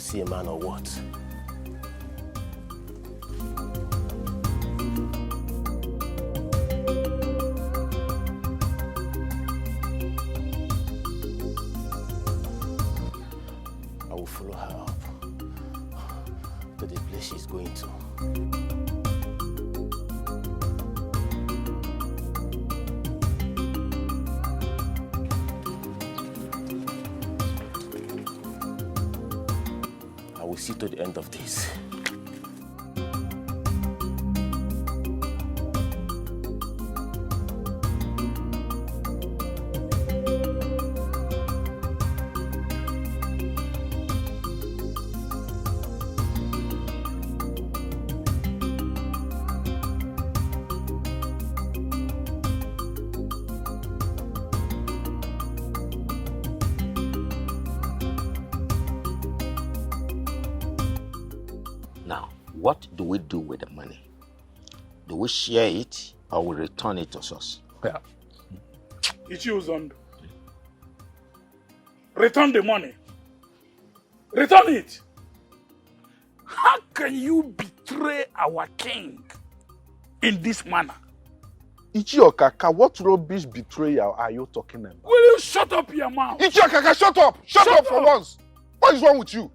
see a man or what? I will follow her up to the place she's going to. I will see to the end of this. What do we do with the money? Do we share it or we return it to us? Yeah. Ichiozondo. Return the money. Return it. How can you betray our king in this manner? Ichiokaka, what rubbish betrayal are you talking about? Will you shut up your mouth? Ichiokaka, shut up! Shut up for once! What is wrong with you?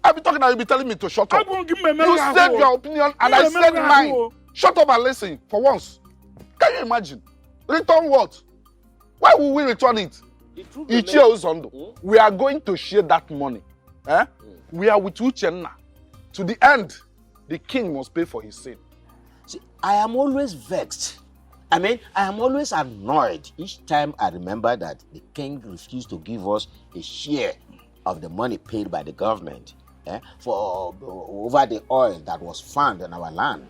I've been talking and you'll be telling me to shut up. You said your opinion and I said mine. Shut up and listen for once. Can you imagine? Return what? Why will we return it? Ichiozondo, we are going to share that money. We are with Uchenna. To the end, the king must pay for his sin. See, I am always vexed. I am always annoyed each time I remember that the king refused to give us a share of the money paid by the government for over the oil that was found in our land.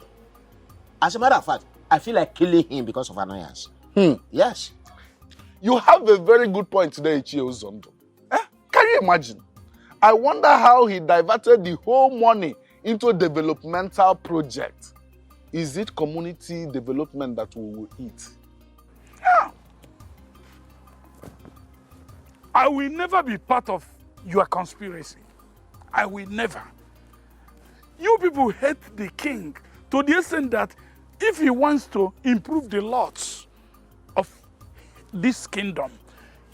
As a matter of fact, I feel like killing him because of annoyance. Yes. You have a very good point today, Ichiozondo. Can you imagine? I wonder how he diverted the whole money into a developmental project. Is it community development that we will eat? Yeah. I will never be part of your conspiracy. I will never. You people hate the king to the extent that if he wants to improve the laws of this kingdom,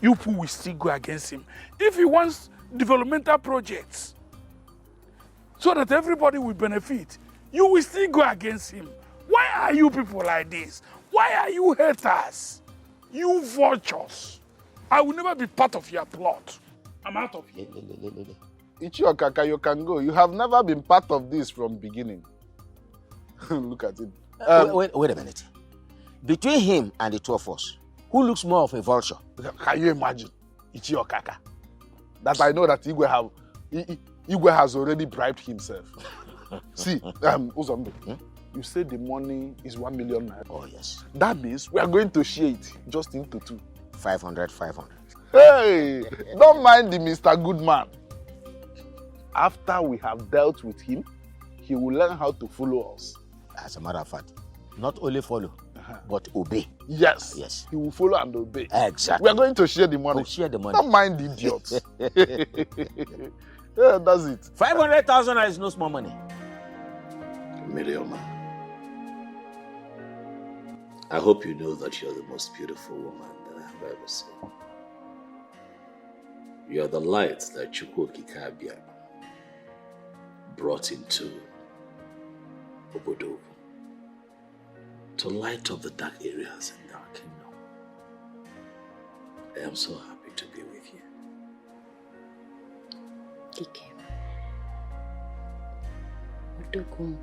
you people will still go against him. If he wants developmental projects so that everybody will benefit, you will still go against him. Why are you people like this? Why are you haters? You vultures. I will never be part of your plot. I'm out of here. Ichiokaka, you can go. You have never been part of this from beginning. Look at it. Wait a minute. Between him and the two of us, who looks more of a vulture? Can you imagine? Ichiokaka. That I know that Igwe has already bribed himself. See, Uzondo, you said the money is 1 million naira. Oh, yes. That means we are going to share it just into two. 500. Hey, don't mind the Mr. Goodman. After we have dealt with him, he will learn how to follow us. As a matter of fact, not only follow, but obey. Yes. Yes. He will follow and obey. Exactly. We are going to share the money. We'll share the money. Don't mind the idiots. Yeah, that's it. 500,000 is no small money. Mirioma, I hope you know that you're the most beautiful woman that I have ever seen. You're the light that Chukwokikabia brought into Obodo to light up the dark areas in our kingdom. I am so happy to be with you. Ike, Odogun,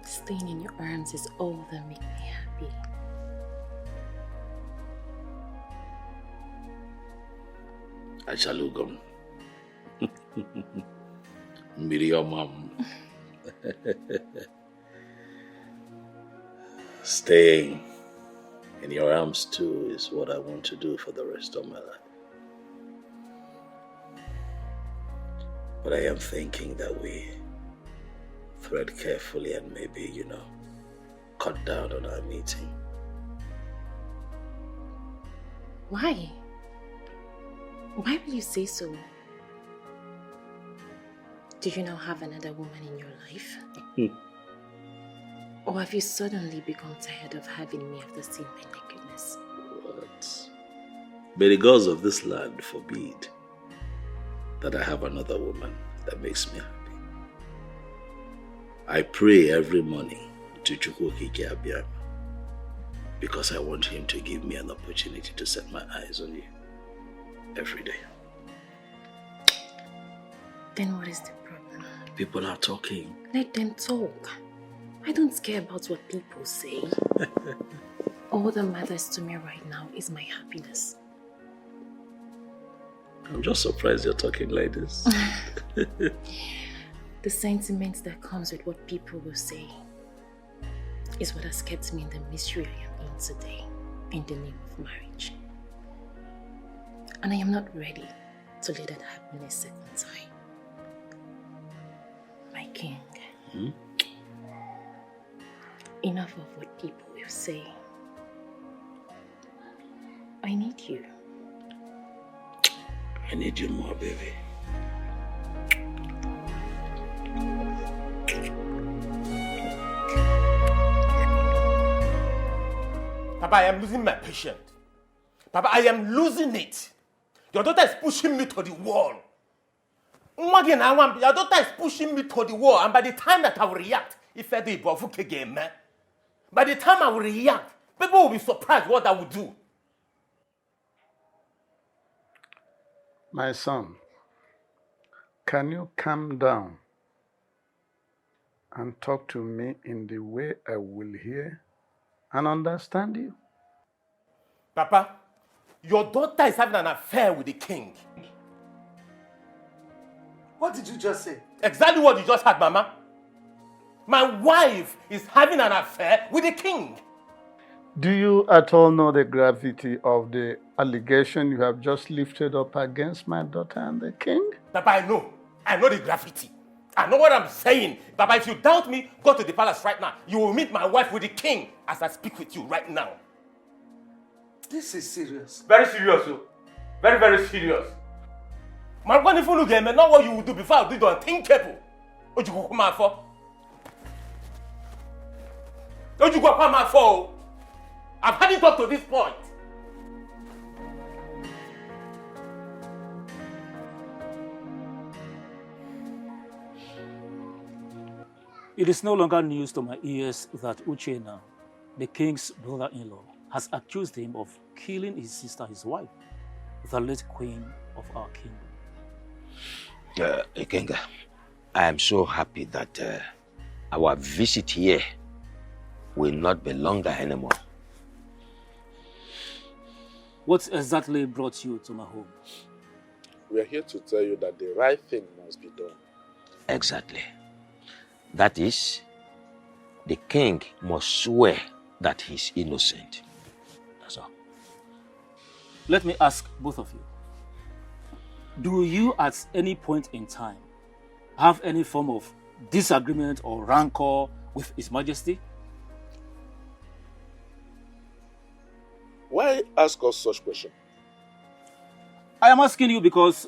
staying in your arms is all that makes me happy. Achalugum. Miriam. Staying in your arms too is what I want to do for the rest of my life. But I am thinking that we thread carefully and maybe, cut down on our meeting. Why? Why will you say so? Do you now have another woman in your life? Or have you suddenly become tired of having me after seeing my nakedness? What? May the gods of this land forbid that I have another woman that makes me happy. I pray every morning to Chukwokike Abiyama because I want him to give me an opportunity to set my eyes on you every day. Then what is the problem? People are talking. Let them talk. I don't care about what people say. All that matters to me right now is my happiness. I'm just surprised you're talking like this. The sentiment that comes with what people will say is what has kept me in the misery I am in today, in the name of marriage. And I am not ready to let that happen a second time. My king, enough of what people will say. I need you. I need you more, baby. Papa, I am losing my patience. Papa, I am losing it. Your daughter is pushing me to the wall. Your daughter is pushing me to the wall, and by the time that I will react, by the time I will react, people will be surprised what I will do. My son, can you calm down and talk to me in the way I will hear and understand you? Papa, your daughter is having an affair with the king. What did you just say? Exactly what you just heard, Mama. My wife is having an affair with the king. Do you at all know the gravity of the allegation you have just lifted up against my daughter and the king? Papa, I know. I know the gravity. I know what I'm saying. Papa, if you doubt me, go to the palace right now. You will meet my wife with the king as I speak with you right now. This is serious. Very serious, oh. Very, very serious. Man, when you look at me, not what you will do before I do the unthinkable. What you go come out for? What you go come out for? I've had it up to this point. It is no longer news to my ears that Uchenna, the king's brother-in-law, has accused him of killing his sister, his wife, the late queen of our kingdom. Ikemba, I am so happy that our visit here will not be longer anymore. What exactly brought you to my home? We are here to tell you that the right thing must be done. Exactly. That is, the king must swear that he's innocent. That's all. Let me ask both of you. Do you at any point in time have any form of disagreement or rancor with His Majesty? Why ask us such question? I am asking you because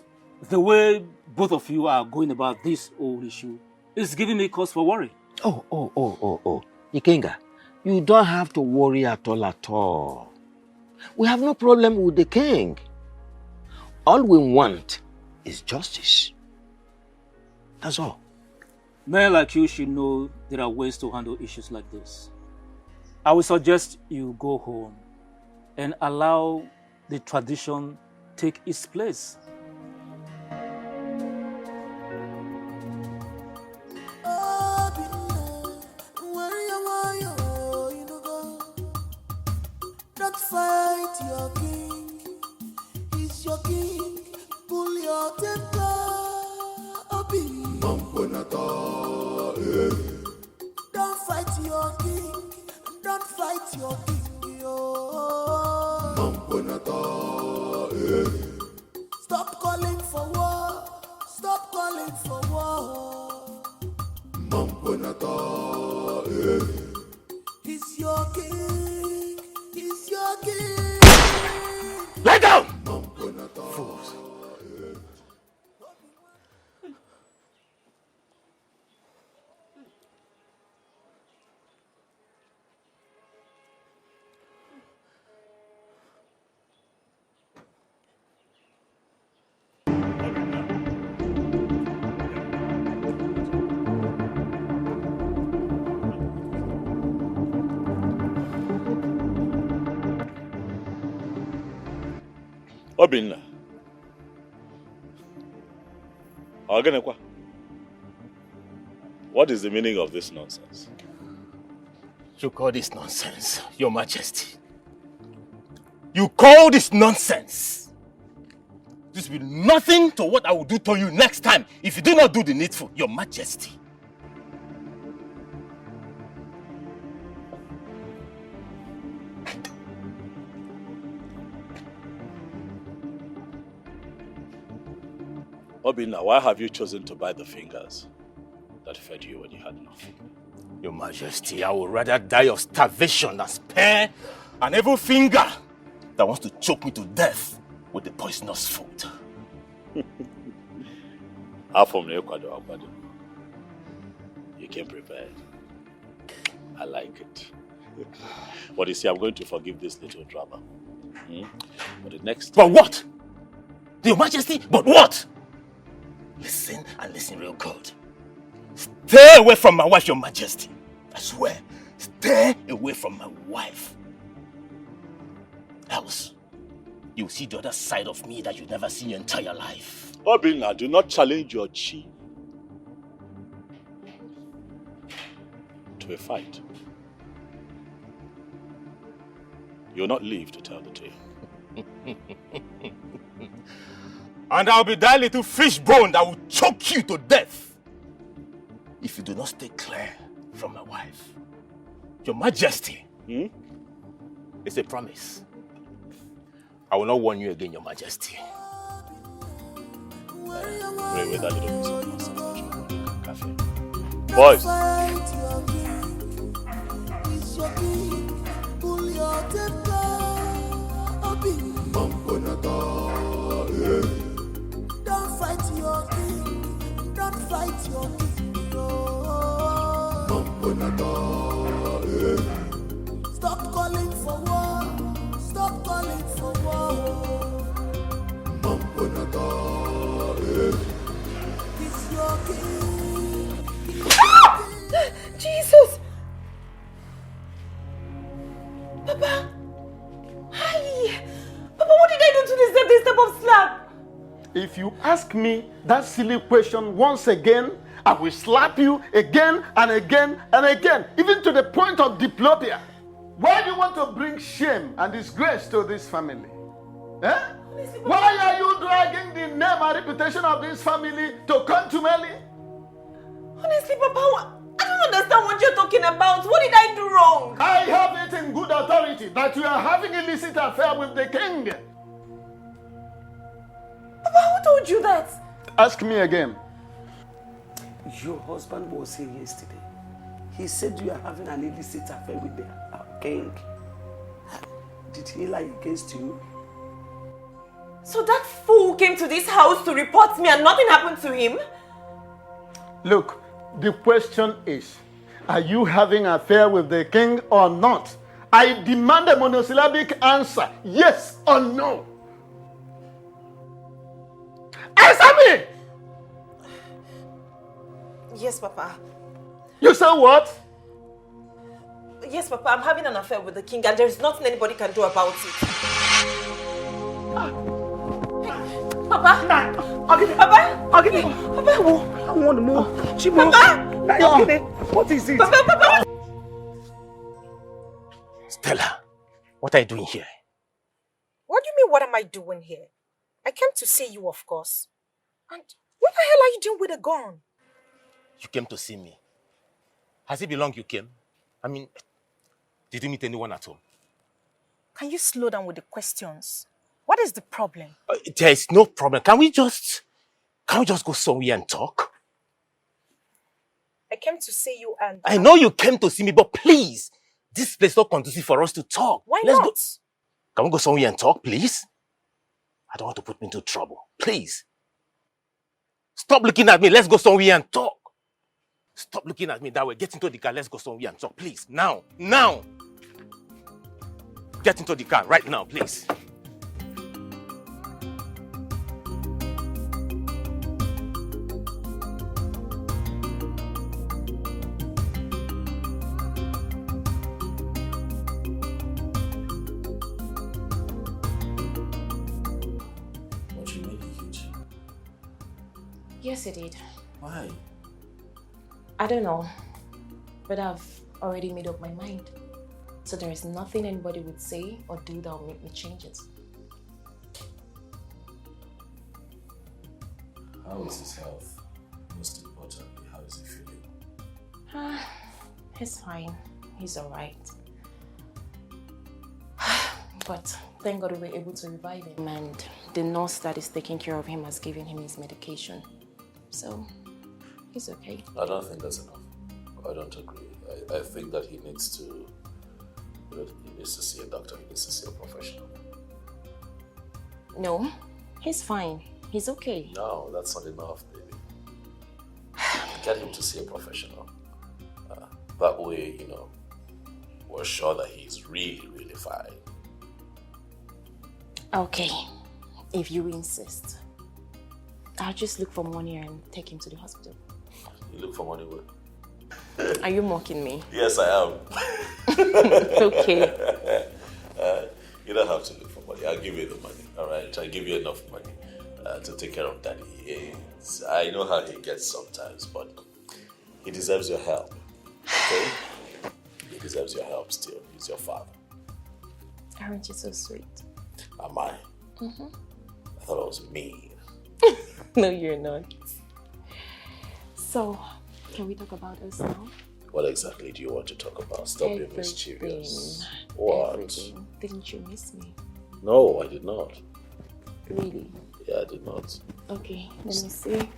the way both of you are going about this whole issue is giving me cause for worry. Oh. Ikemba, you don't have to worry at all. We have no problem with the king. All we want is justice. That's all. Men like you should know there are ways to handle issues like this. I would suggest you go home and allow the tradition take its place. Don't fight your king, he's your king. Pull your temper, Don't fight your king, don't fight your king, Stop calling for war, stop calling for war. He's your king, he's your king. Lie down! Fools. Obinna. Ogenekwa. What is the meaning of this nonsense? You call this nonsense, Your Majesty? You call this nonsense? This will be nothing to what I will do to you next time if you do not do the needful, Your Majesty. Obinna, why have you chosen to bite the fingers that fed you when you had nothing? Your Majesty, I would rather die of starvation than spare an evil finger that wants to choke me to death with the poisonous food. You came prepared. I like it. But you see, I'm going to forgive this little drama. But the next time... But what? Your Majesty, but what? Listen and listen real good. Stay away from my wife, Your Majesty. I swear, stay away from my wife. Else, you'll see the other side of me that you've never seen in your entire life. Obinna, do not challenge your chi to a fight. You'll not live to tell the tale. And I'll be that little fish bone that will choke you to death if you do not stay clear from my wife. Your Majesty, it's a promise. I will not warn you again, Your Majesty. Pray with that little piece of coffee. Boys! Don't fight your king. Don't fight your king. Stop calling for war. Stop calling for war. It's your king. Jesus! Papa! Hi! Papa, what did I do to deserve this type of slap? If you ask me that silly question once again, I will slap you again and again and again, even to the point of diplopia. Why do you want to bring shame and disgrace to this family? Eh? Why are you dragging the name and reputation of this family to contumely? Honestly, Papa, I don't understand what you're talking about. What did I do wrong? I have it in good authority that you are having an illicit affair with the king. Papa, who told you that? Ask me again. Your husband was here yesterday. He said you are having an illicit affair with the king. Did he lie against you? So that fool came to this house to report me and nothing happened to him? Look, the question is, are you having an affair with the king or not? I demand a monosyllabic answer, yes or no. Answer me! Yes, Papa. You say what? Yes, Papa, I'm having an affair with the king and there's nothing anybody can do about it. Papa? Papa? Papa? I want more. Papa? What is it? Papa? Stella, what are you doing here? What do you mean, what am I doing here? I came to see you, of course. And what the hell are you doing with a gun? You came to see me. Has it been long you came? I mean, did you meet anyone at home? Can you slow down with the questions? What is the problem? There is no problem. Can we just go somewhere and talk? I came to see you and... I know you came to see me, but please, this place is not conducive for us to talk. Why Let's not? Go. Can we go somewhere and talk, please? I don't want to put me into trouble. Please. Stop looking at me. Let's go somewhere and talk. Stop looking at me that way. Get into the car. Let's go somewhere and talk. Please. Now. Now. Get into the car right now, please. Yes, he did. Why? I don't know, but I've already made up my mind. So there is nothing anybody would say or do that will make me change it. How is his health? Most importantly, how is he feeling? He's fine. He's alright. But thank God we were able to revive him, and the nurse that is taking care of him has given him his medication. So, he's okay. I don't think that's enough. I don't agree. I think that he needs to see a doctor, he needs to see a professional. No, he's fine. He's okay. No, that's not enough, baby. Get him to see a professional. That way, we're sure that he's really, really fine. Okay, if you insist. I'll just look for money and take him to the hospital. You look for money where? Are you mocking me? Yes, I am. Okay. You don't have to look for money. I'll give you the money, all right? I'll give you enough money to take care of Daddy. I know how he gets sometimes, but he deserves your help, okay? He deserves your help still. He's your father. Aren't you so sweet? Am I? Mm-hmm. I thought I was mean. No, you're not. So, can we talk about us now? What exactly do you want to talk about? Stop being mischievous. What? Everything. Didn't you miss me? No, I did not. Really? Yeah, I did not. Okay, let me see.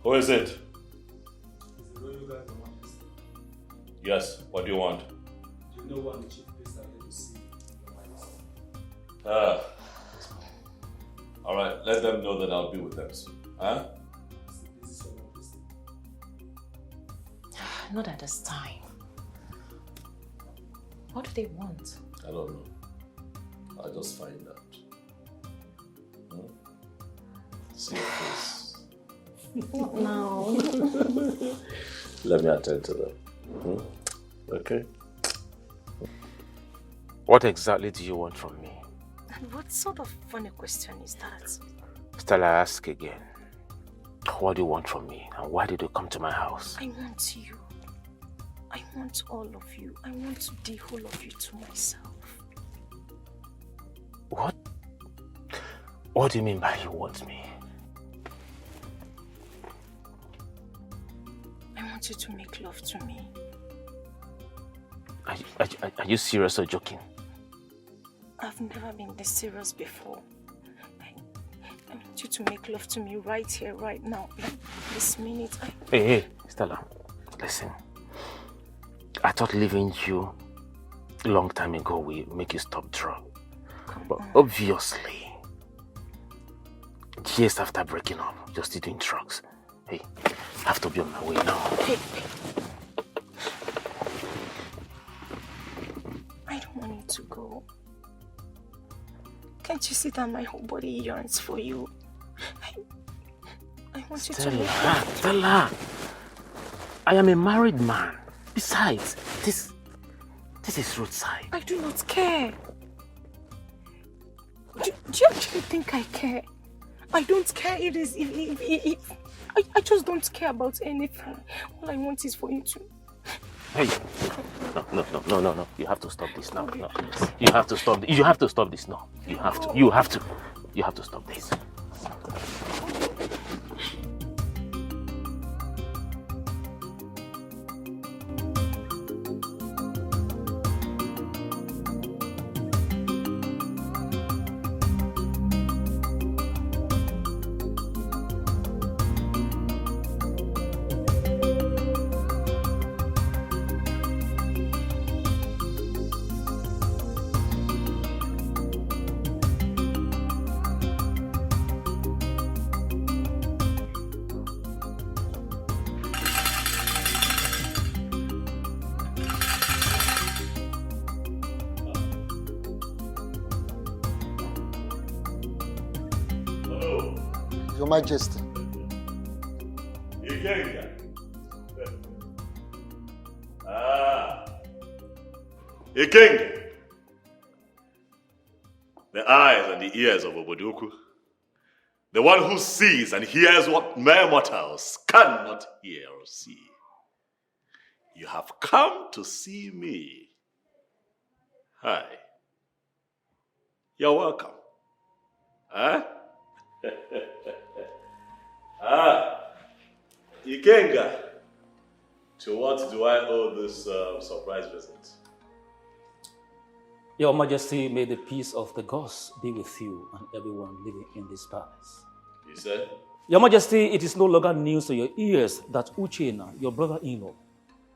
Who is it? Yes, what do you want? Do you know what the chief priest are here to see in the White House? Alright, let them know that I'll be with them soon. Huh? Not at this time. What do they want? I don't know. I'll just find out. See your face. No. Let me attend to them. Okay. What exactly do you want from me? And what sort of funny question is that? Stella, ask again. What do you want from me? And why did you come to my house? I want you. I want all of you. I want the whole of you to myself. What? What do you mean by you want me? I want you to make love to me. Are you serious or joking? I've never been this serious before. I want you to make love to me right here, right now, this minute. Hey, Stella, listen. I thought leaving you a long time ago will make you stop drugs. But obviously, years after breaking up, you're still doing drugs. Hey, I have to be on my way now. Hey. I don't want you to go. Can't you see that my whole body yearns for you? I want you to make love. Stella, I am a married man. Besides, this is roadside. I do not care. Do you actually think I care? I don't care. I just don't care about anything. All I want is for you to... Hey, no. You have to stop this now. No. You have to stop. You have to stop this now. You have to. You have to stop this. Your Majesty. Ikemba. Ikemba. The the eyes and the ears of Obodoku. The one who sees and hears what mere mortals cannot hear or see. You have come to see me. Hi. You're welcome. Huh? Ikenga, to what do I owe this surprise visit? Your Majesty, may the peace of the gods be with you and everyone living in this palace. You said? Your Majesty, it is no longer news to your ears that Uchenna, your brother-in-law,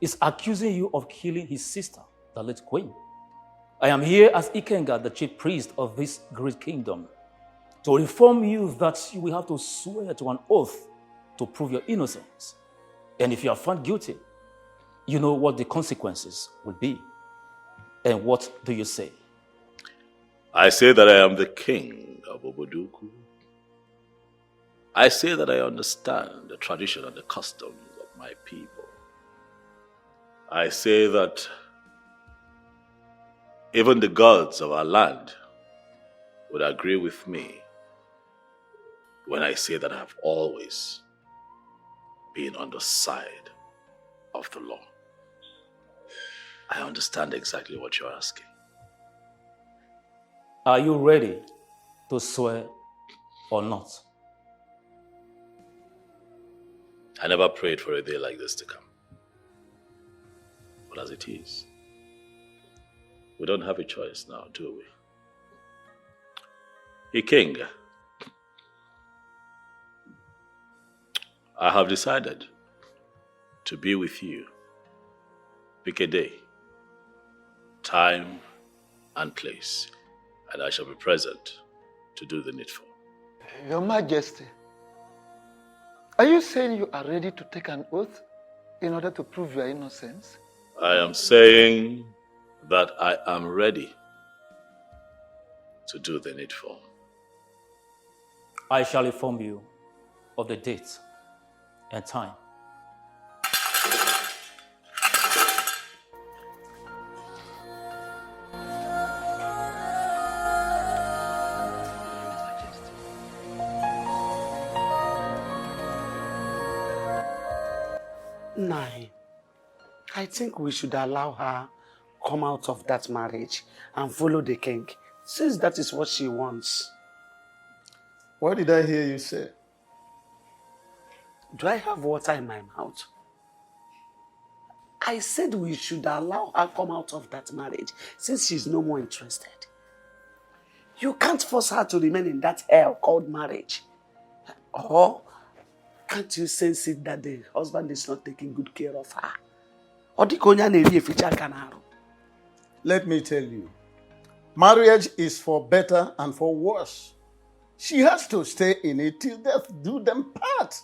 is accusing you of killing his sister, the late queen. I am here as Ikemba, the chief priest of this great kingdom, to inform you that you will have to swear to an oath to prove your innocence. And if you are found guilty, you know what the consequences will be. And what do you say? I say that I am the king of Obodoku. I say that I understand the tradition and the customs of my people. I say that even the gods of our land would agree with me when I say that I have always been on the side of the law. I understand exactly what you're asking. Are you ready to swear or not? I never prayed for a day like this to come. But as it is, we don't have a choice now, do we? Ikenga, I have decided to be with you. Pick a day, time, and place, and I shall be present to do the needful. Your Majesty, are you saying you are ready to take an oath in order to prove your innocence? I am saying that I am ready to do the needful. I shall inform you of the date and time. Nine. I think we should allow her come out of that marriage and follow the king, since that is what she wants. What did I hear you say? Do I have water in my mouth? I said we should allow her come out of that marriage since she's no more interested. You can't force her to remain in that hell called marriage. Or can't you sense it that the husband is not taking good care of her? Let me tell you, marriage is for better and for worse. She has to stay in it till death do them part.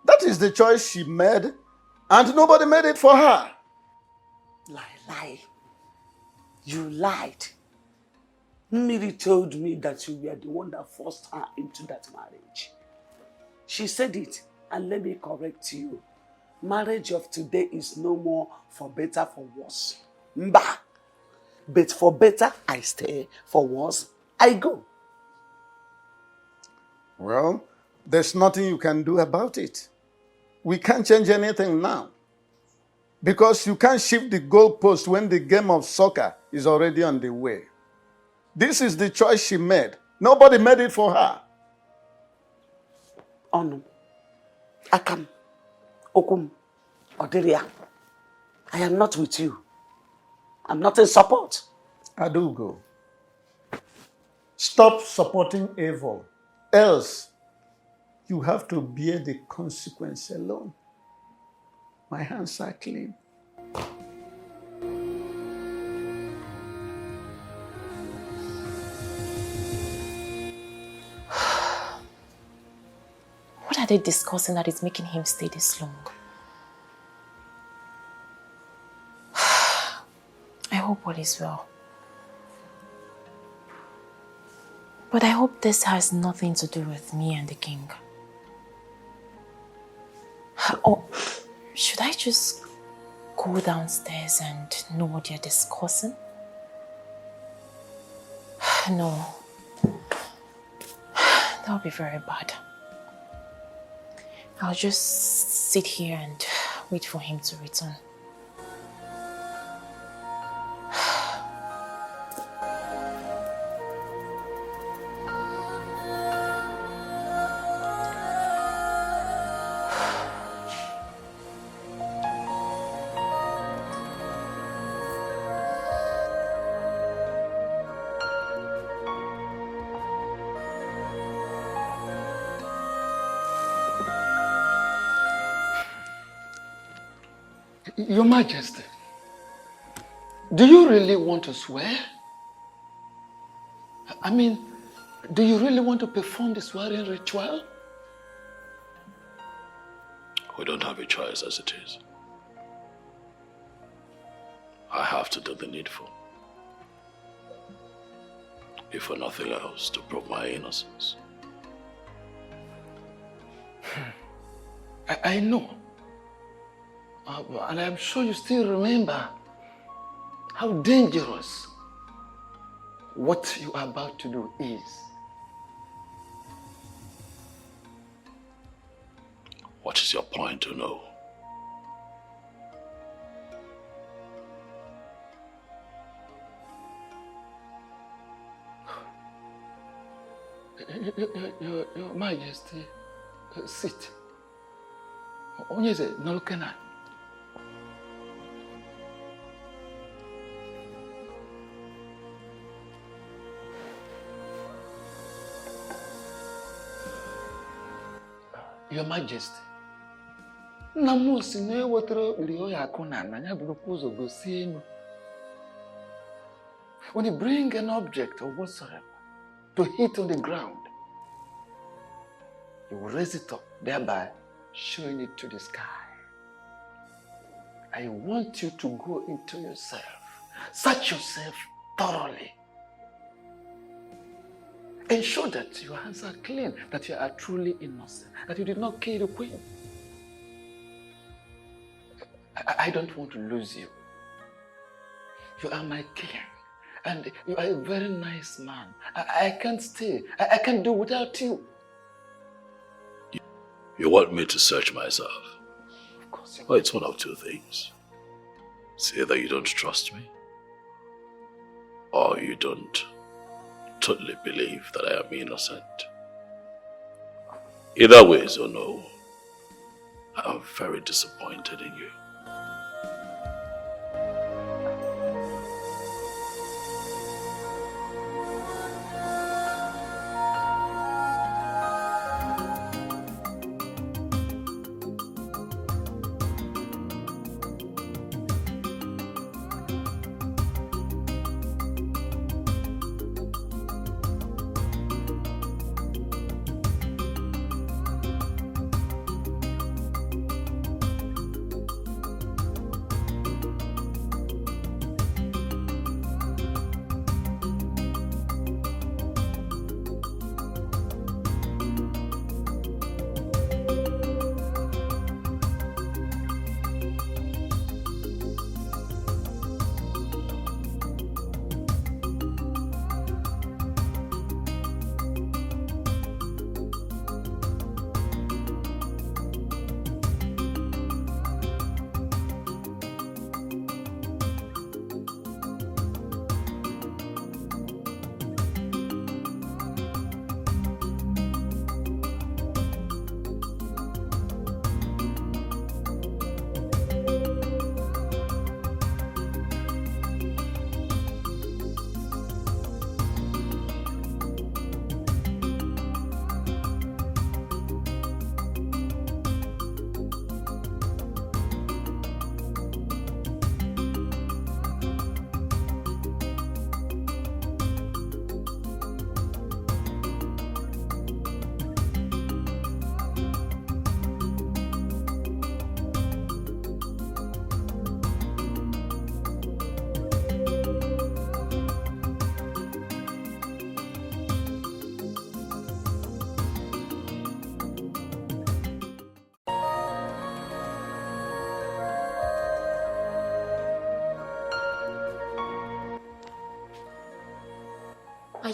That is the choice she made, and nobody made it for her. Lie. You lied. Miri told me that you were the one that forced her into that marriage. She said it, and let me correct you. Marriage of today is no more for better, for worse. Mba. But for better, I stay. For worse, I go. Well, there's nothing you can do about it. We can't change anything now. Because you can't shift the goalpost when the game of soccer is already on the way. This is the choice she made. Nobody made it for her. Onu, Akam, Okum, Oderia, I am not with you. I'm not in support. Adugo, stop supporting evil. Else, you have to bear the consequence alone. My hands are clean. What are they discussing that is making him stay this long? I hope all is well. But I hope this has nothing to do with me and the king. Or should I just go downstairs and know what they're discussing? No. That would be very bad. I'll just sit here and wait for him to return. Your Majesty, do you really want to swear? I mean, do you really want to perform the swearing ritual? We don't have a choice as it is. I have to do the needful. If for nothing else, to prove my innocence. I know. And I'm sure you still remember how dangerous what you are about to do is. What is your point to know? Your Majesty, sit. Onye is it? Nolukena. Your Majesty, Namusi ne wotro liyo akuna na nya burukuzo gosienu. When you bring an object or whatsoever to hit on the ground, you will raise it up, thereby showing it to the sky. I want you to go into yourself, search yourself thoroughly, ensure that your hands are clean, that you are truly innocent, that you did not kill the queen. I don't want to lose you. You are my king, and you are a very nice man. I can't stay. I can't do without you. You want me to search myself? Of course. Well, it's one of two things. It's either you don't trust me, or you don't totally believe that I am innocent. Either way, so no, I'm very disappointed in you.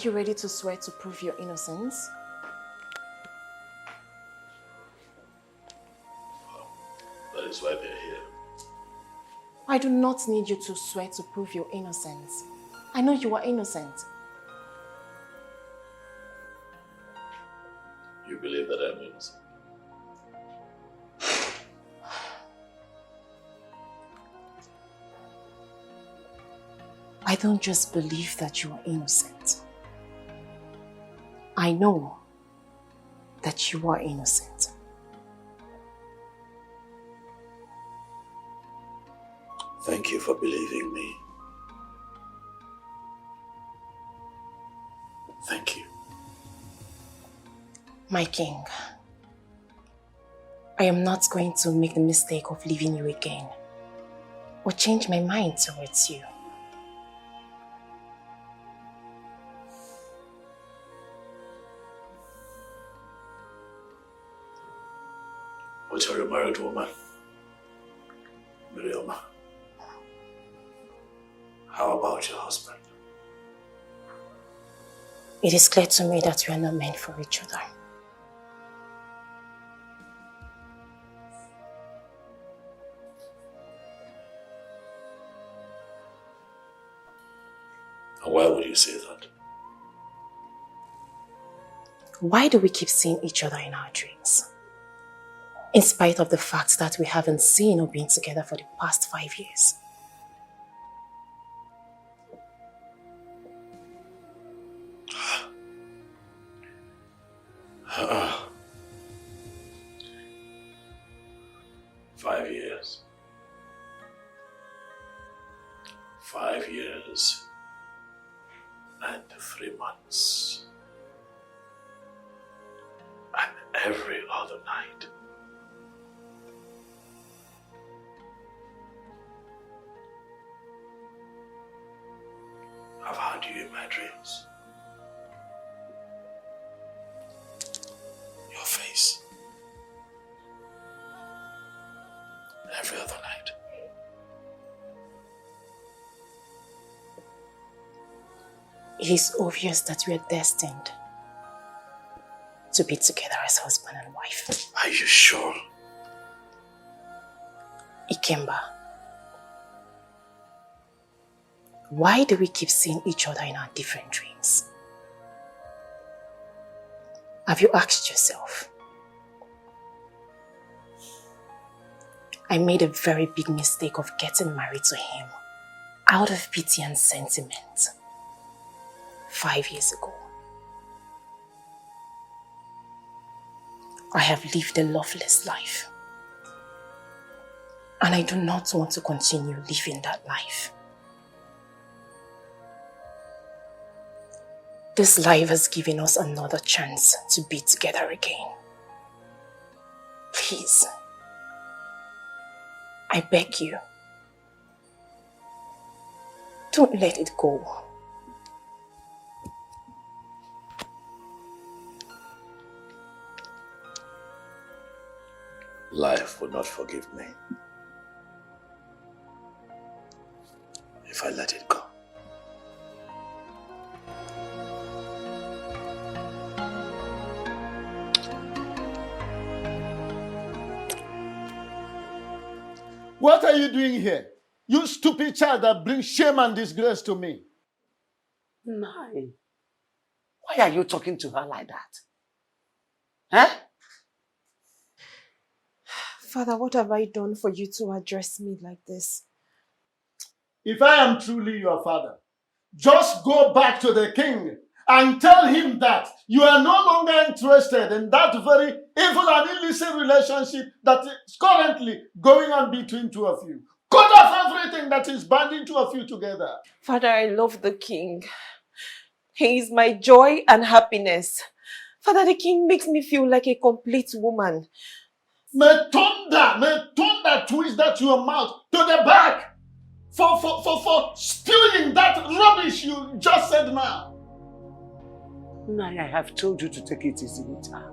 you ready to swear to prove your innocence? That is why they're here. I do not need you to swear to prove your innocence. I know you are innocent. You believe that I'm innocent? I don't just believe that you are innocent. I know that you are innocent. Thank you for believing me. Thank you. My king, I am not going to make the mistake of leaving you again or change my mind towards you. But you're a married woman, Miriam. How about your husband? It is clear to me that we are not meant for each other. And why would you say that? Why do we keep seeing each other in our dreams? In spite of the fact that we haven't seen or been together for the past 5 years. Uh, 5 years. 5 years and 3 months. And every other night. I've had you in my dreams. Your face. Every other night. It is obvious that we are destined to be together as husband and wife. Are you sure? Ikemba, why do we keep seeing each other in our different dreams? Have you asked yourself? I made a very big mistake of getting married to him out of pity and sentiment 5 years ago. I have lived a loveless life, and I do not want to continue living that life. This life has given us another chance to be together again. Please, I beg you, don't let it go. Life would not forgive me if I let it go. What are you doing here? You stupid child that brings shame and disgrace to me. Nai, why are you talking to her like that? Huh? Father, what have I done for you to address me like this? If I am truly your father, just go back to the king and tell him that you are no longer interested in that very evil and illicit relationship that is currently going on between two of you. Cut off everything that is binding two of you together. Father, I love the king. He is my joy and happiness. Father, the king makes me feel like a complete woman. May thunder twist that your mouth to the back for spewing that rubbish you just said now. Nai, I have told you to take it easy with her.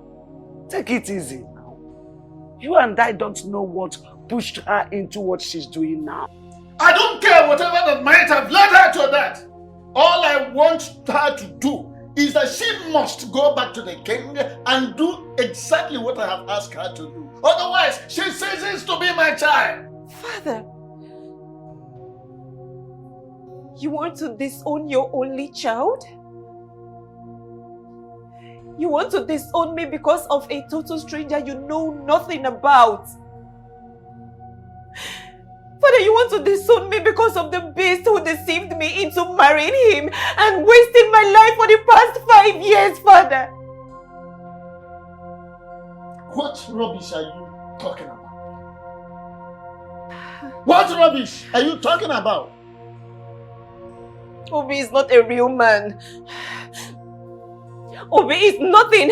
Take it easy now. You and I don't know what pushed her into what she's doing now. I don't care whatever that might have led her to that. All I want her to do is that she must go back to the king and do exactly what I have asked her to do. Otherwise, she ceases to be my child. Father, you want to disown your only child? You want to disown me because of a total stranger you know nothing about? Father, you want to disown me because of the beast who deceived me into marrying him and wasting my life for the past 5 years, Father? What rubbish are you talking about? What rubbish are you talking about? Obi is not a real man. Obi is nothing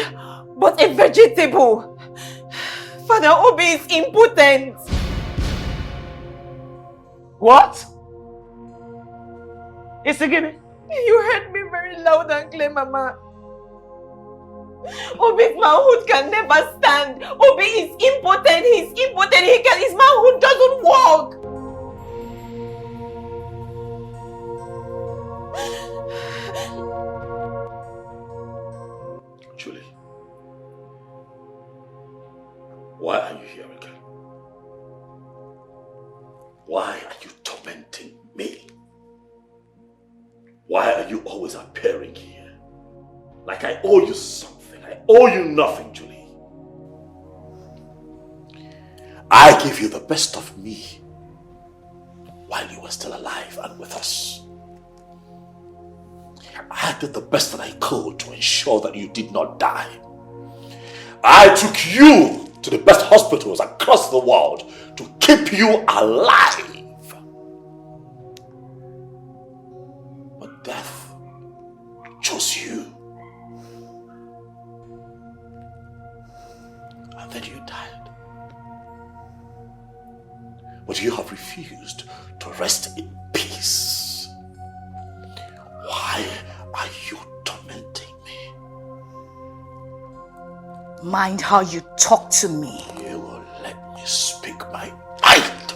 but a vegetable. Father, Obi is impotent. What? Ikemba? You heard me very loud and clear, Mama. Obi's manhood can never stand. Obi is impotent. He's impotent. His manhood doesn't work. Julie, why are you here again? Why are you tormenting me? Why are you always appearing here? Like I owe you something. I owe you nothing, Julie. I gave you the best of me while you were still alive and with us. I did the best that I could to ensure that you did not die. I took you to the best hospitals across the world to keep you alive. But death chose you. And then you died. But you have refused to rest in peace. Why are you tormenting me? Mind how you talk to me. You will let me speak my mind.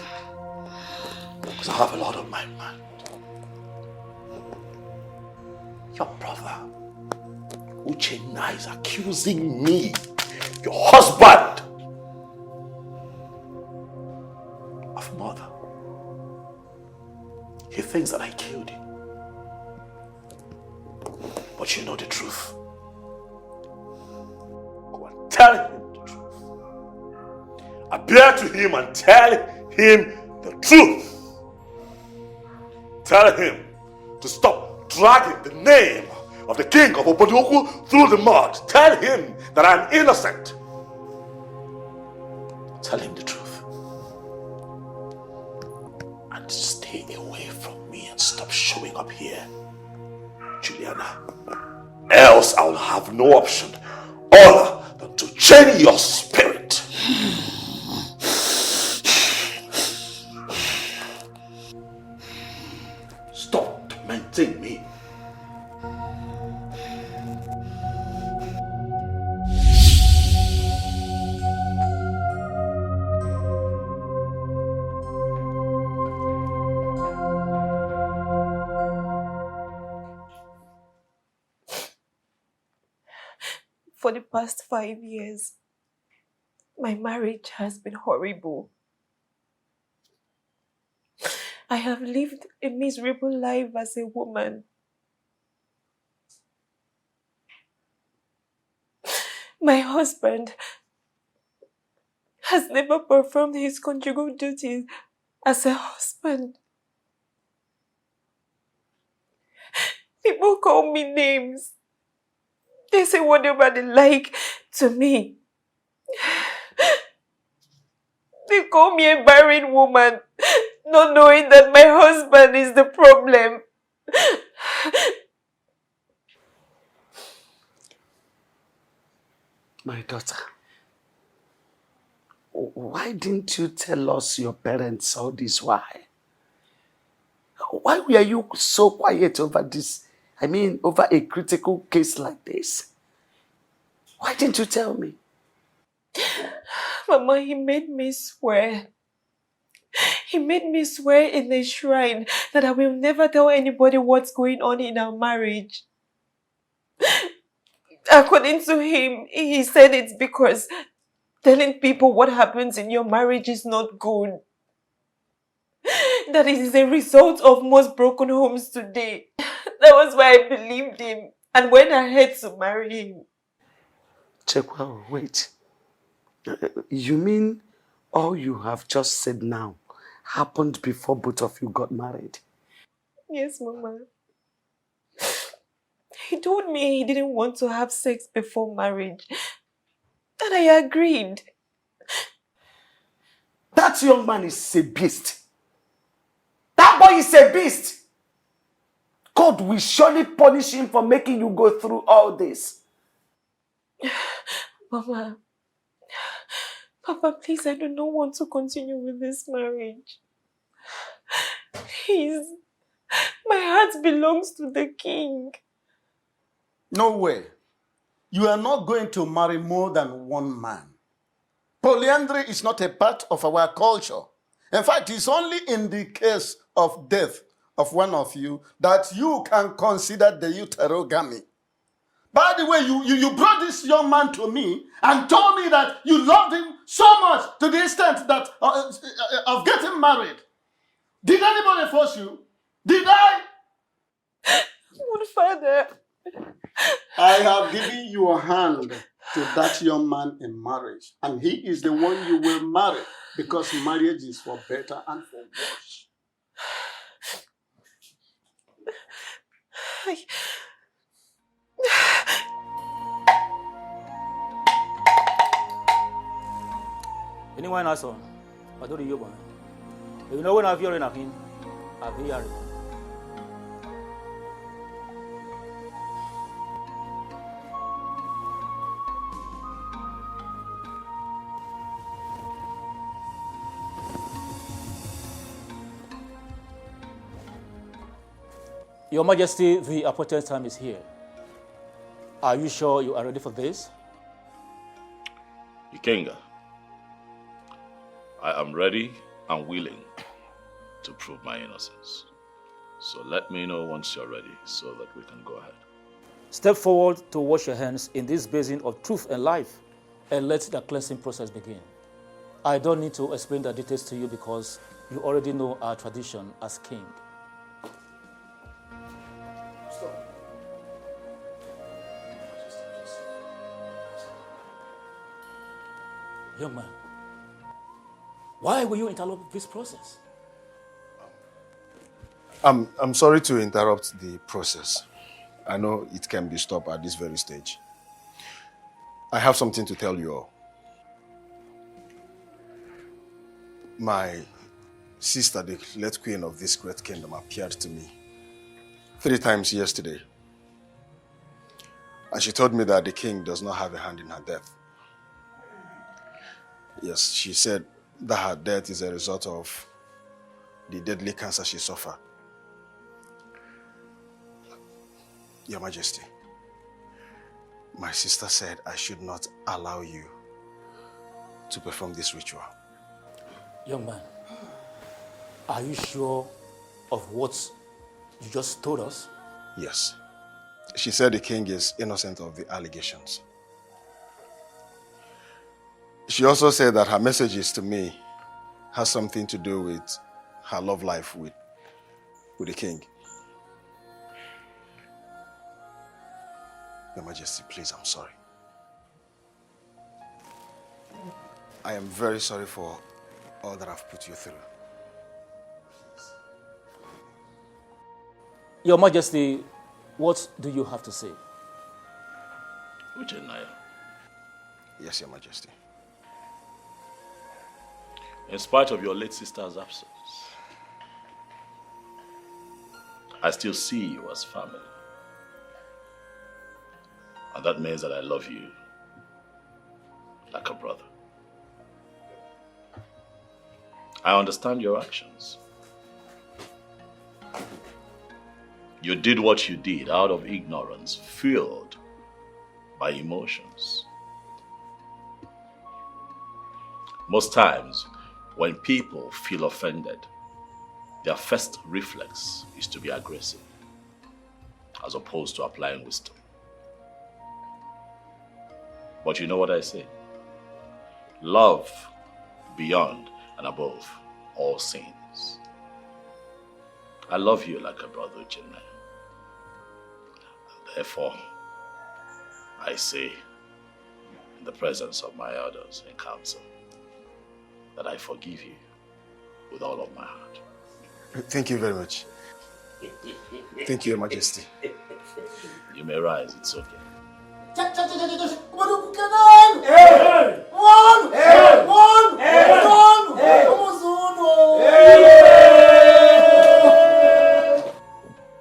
Because I have a lot on my mind. Your brother, Uchenna, is accusing me, your husband, of murder. He thinks that I killed him. But you know the truth. Go and tell him the truth. Appear to him and tell him the truth. Tell him to stop dragging the name of the king of Obodoku through the mud. Tell him that I'm innocent. Tell him the truth. And stay away from me and stop showing up here, Juliana. Else I'll have no option other than to chain your spirit. Stop tormenting me. For the past 5 years, my marriage has been horrible. I have lived a miserable life as a woman. My husband has never performed his conjugal duties as a husband. People call me names. They say whatever they like to me. They call me a barren woman, not knowing that my husband is the problem. My daughter, why didn't you tell us your parents all this while? Why were you so quiet over this? I mean, over a critical case like this? Why didn't you tell me? Mama, he made me swear. He made me swear in the shrine that I will never tell anybody what's going on in our marriage. According to him, he said it's because telling people what happens in your marriage is not good. That it is a result of most broken homes today. That was why I believed him and went ahead to marry him. Chekwa, wait. You mean all you have just said now happened before both of you got married? Yes, Mama. He told me he didn't want to have sex before marriage. And I agreed. That young man is a beast. That boy is a beast. God will surely punish him for making you go through all this. Mama, Papa, please, I do not want to continue with this marriage. My heart belongs to the king. No way. You are not going to marry more than one man. Polyandry is not a part of our culture. In fact, it's only in the case of death of one of you that you can consider the uterogamy. By the way, you brought this young man to me and told me that you loved him so much to the extent that of getting married. Did anybody force you? Did I? Good father. I have given you a hand to that young man in marriage, and he is the one you will marry because marriage is for better and for worse. Anyone else on? I don't know. You know when I've heard anything, I've heard it. Your Majesty, the appointed time is here. Are you sure you are ready for this? Ikemba, I am ready and willing to prove my innocence. So let me know once you're ready so that we can go ahead. Step forward to wash your hands in this basin of truth and life and let the cleansing process begin. I don't need to explain the details to you because you already know our tradition as king. Young man, why will you interrupt this process? I'm sorry to interrupt the process. I know it can be stopped at this very stage. I have something to tell you all. My sister, the late queen of this great kingdom, appeared to me 3 times yesterday. And she told me that the king does not have a hand in her death. Yes, she said that her death is a result of the deadly cancer she suffered. Your Majesty, my sister said I should not allow you to perform this ritual. Young man, are you sure of what you just told us? Yes. She said the king is innocent of the allegations. She also said that her messages to me has something to do with her love life with the king. Your Majesty, please, I'm sorry. I am very sorry for all that I've put you through. Your Majesty, what do you have to say? Uchenaya, Yes, Your Majesty. in spite of your late sister's absence, I still see you as family. And that means that I love you like a brother. I understand your actions. You did what you did out of ignorance, fueled by emotions. Most times, when people feel offended, their first reflex is to be aggressive, as opposed to applying wisdom. But you know what I say? Love beyond and above all sins. I love you like a brother, Uchenna. Therefore, I say, in the presence of my elders in council, that I forgive you with all of my heart. Thank you very much. Thank you, Your Majesty. You may rise, it's okay.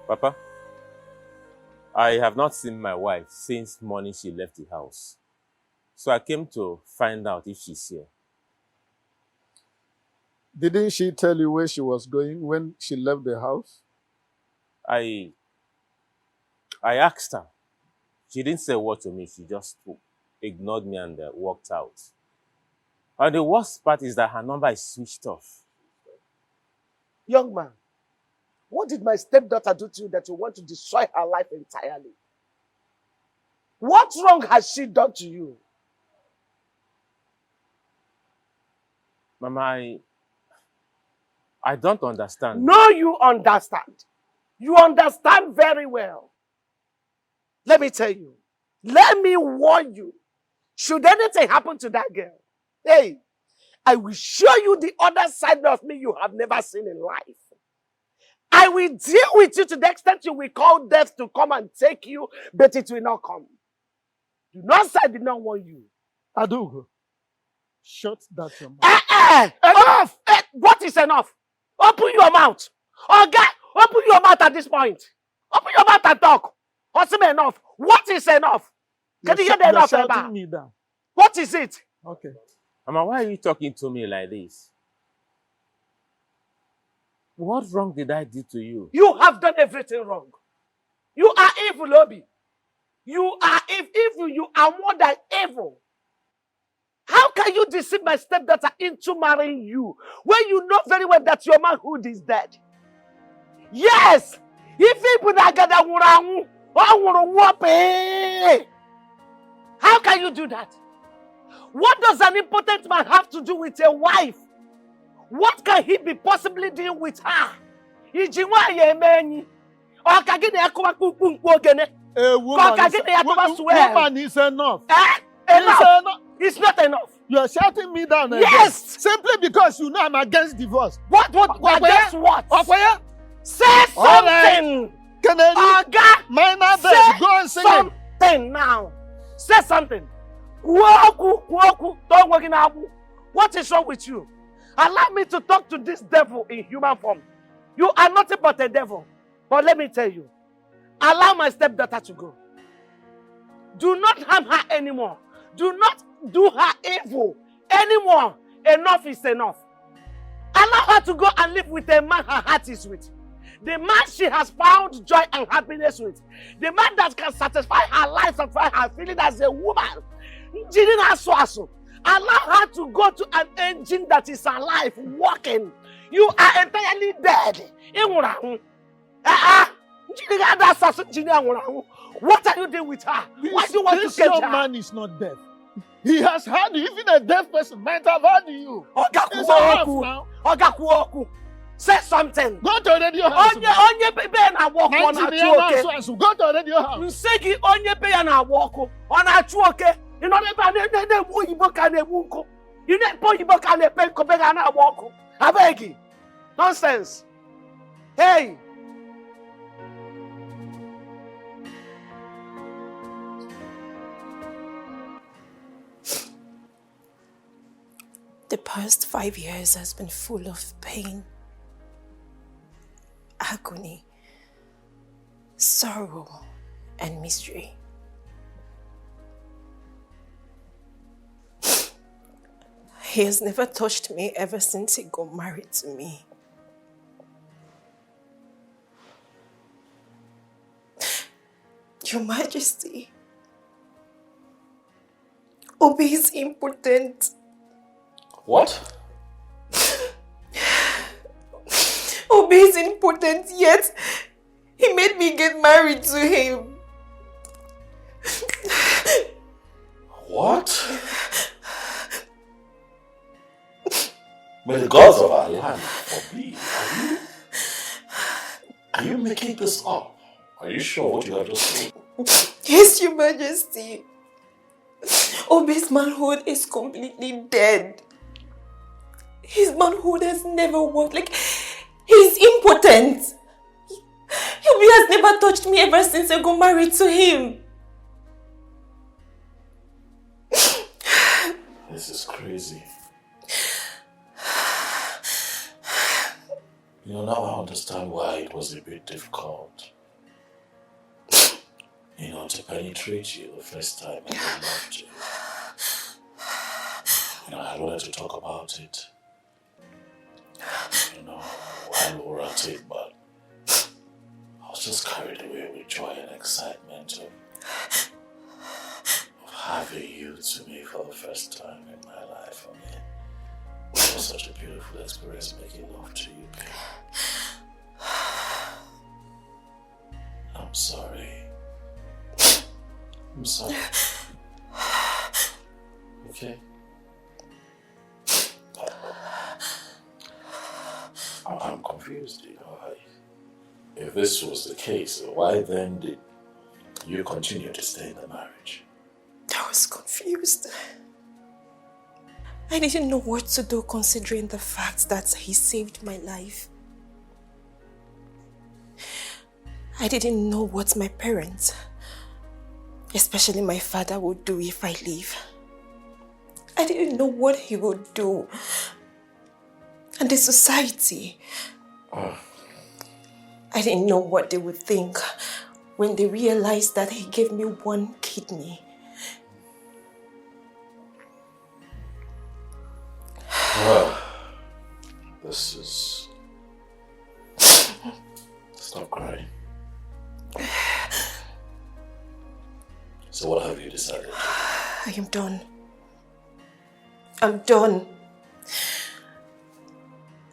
Papa, I have not seen my wife since morning she left the house. So I came to find out if she's here. Didn't she tell you where she was going when she left the house? I asked her. She didn't say a word to me. She just ignored me and walked out. And the worst part is that her number is switched off. Young man, what did my stepdaughter do to you that you want to destroy her life entirely? What wrong has she done to you? Mama, I don't understand. No, you understand. You understand very well. Let me tell you. Let me warn you. Should anything happen to that girl, hey, I will show you the other side of me you have never seen in life. I will deal with you to the extent you will call death to come and take you, but it will not come. Do not say I did not warn you. Adugo, shut that your mouth. Enough! What is enough? Open your mouth. Oh God, open your mouth at this point. Open your mouth and talk. What's enough? What is enough? Can you hear the enough? You're shouting me down. What is it? Okay. Mama, why are you talking to me like this? What wrong did I do to you? You have done everything wrong. You are evil, Obi. You are evil. You are more than evil. How can you deceive my stepdaughter into marrying you when you know very well that your manhood is dead? Yes! If people that gather how can you do that? What does an impotent man have to do with a wife? What can he be possibly doing with her? Woman is enough. Enough. It's not enough. You are shouting me down again. Yes. Simply because you know I'm against divorce. What? Against what? Okoye? Say something. Minor bed. Go and sing it. Something now. Say something. What is wrong with you? Allow me to talk to this devil in human form. You are nothing but a devil. But let me tell you, allow my stepdaughter to go. Do not harm her anymore. Do not do her evil anymore. Enough is enough. Allow her to go and live with a man her heart is with. The man she has found joy and happiness with. The man that can satisfy her life, satisfy her feeling as a woman. Allow her to go to an engine that is alive, walking. You are entirely dead. What are you doing with her? Why do you want to This catch young her? man is not deaf. He has heard you. Even a deaf person might have heard you. Say something. Go to the radio house. Onye baby na walk on a chuoke. Go to the radio house. Nsegi onye baby na walk on a chuoke. You know the Yibo can a wunko. You know Yibo can a pen kopega na walk. Abegi. Nonsense. Hey. The past 5 years has been full of pain, agony, sorrow, and mystery. He has never touched me ever since he got married to me. Your Majesty, Obi is impotent. What? Obi is impotent, yet he made me get married to him. What? May the gods of our land forbid. Are you making this up? Are you sure what you have just said? Yes, Your Majesty. Obi's manhood is completely dead. His manhood has never worked. Like, he's impotent. Obi has never touched me ever since I got married to him. This is crazy. You know, now I understand why it was a bit difficult. You know, to penetrate you the first time and I loved you. You know, I wanted to talk about it. You know, while we were at it, but I was just carried away with joy and excitement of having you to me for the first time in my life. I mean, it was such a beautiful experience making love to you, babe. I'm sorry. I'm sorry. Okay? I'm confused, you know. If this was the case, why then did you continue to stay in the marriage? I was confused. I didn't know what to do considering the fact that he saved my life. I didn't know what my parents, especially my father, would do if I leave. I didn't know what he would do. And the society. I didn't know what they would think when they realized that he gave me one kidney. This is... Stop crying. So what have you decided? I am done. I'm done.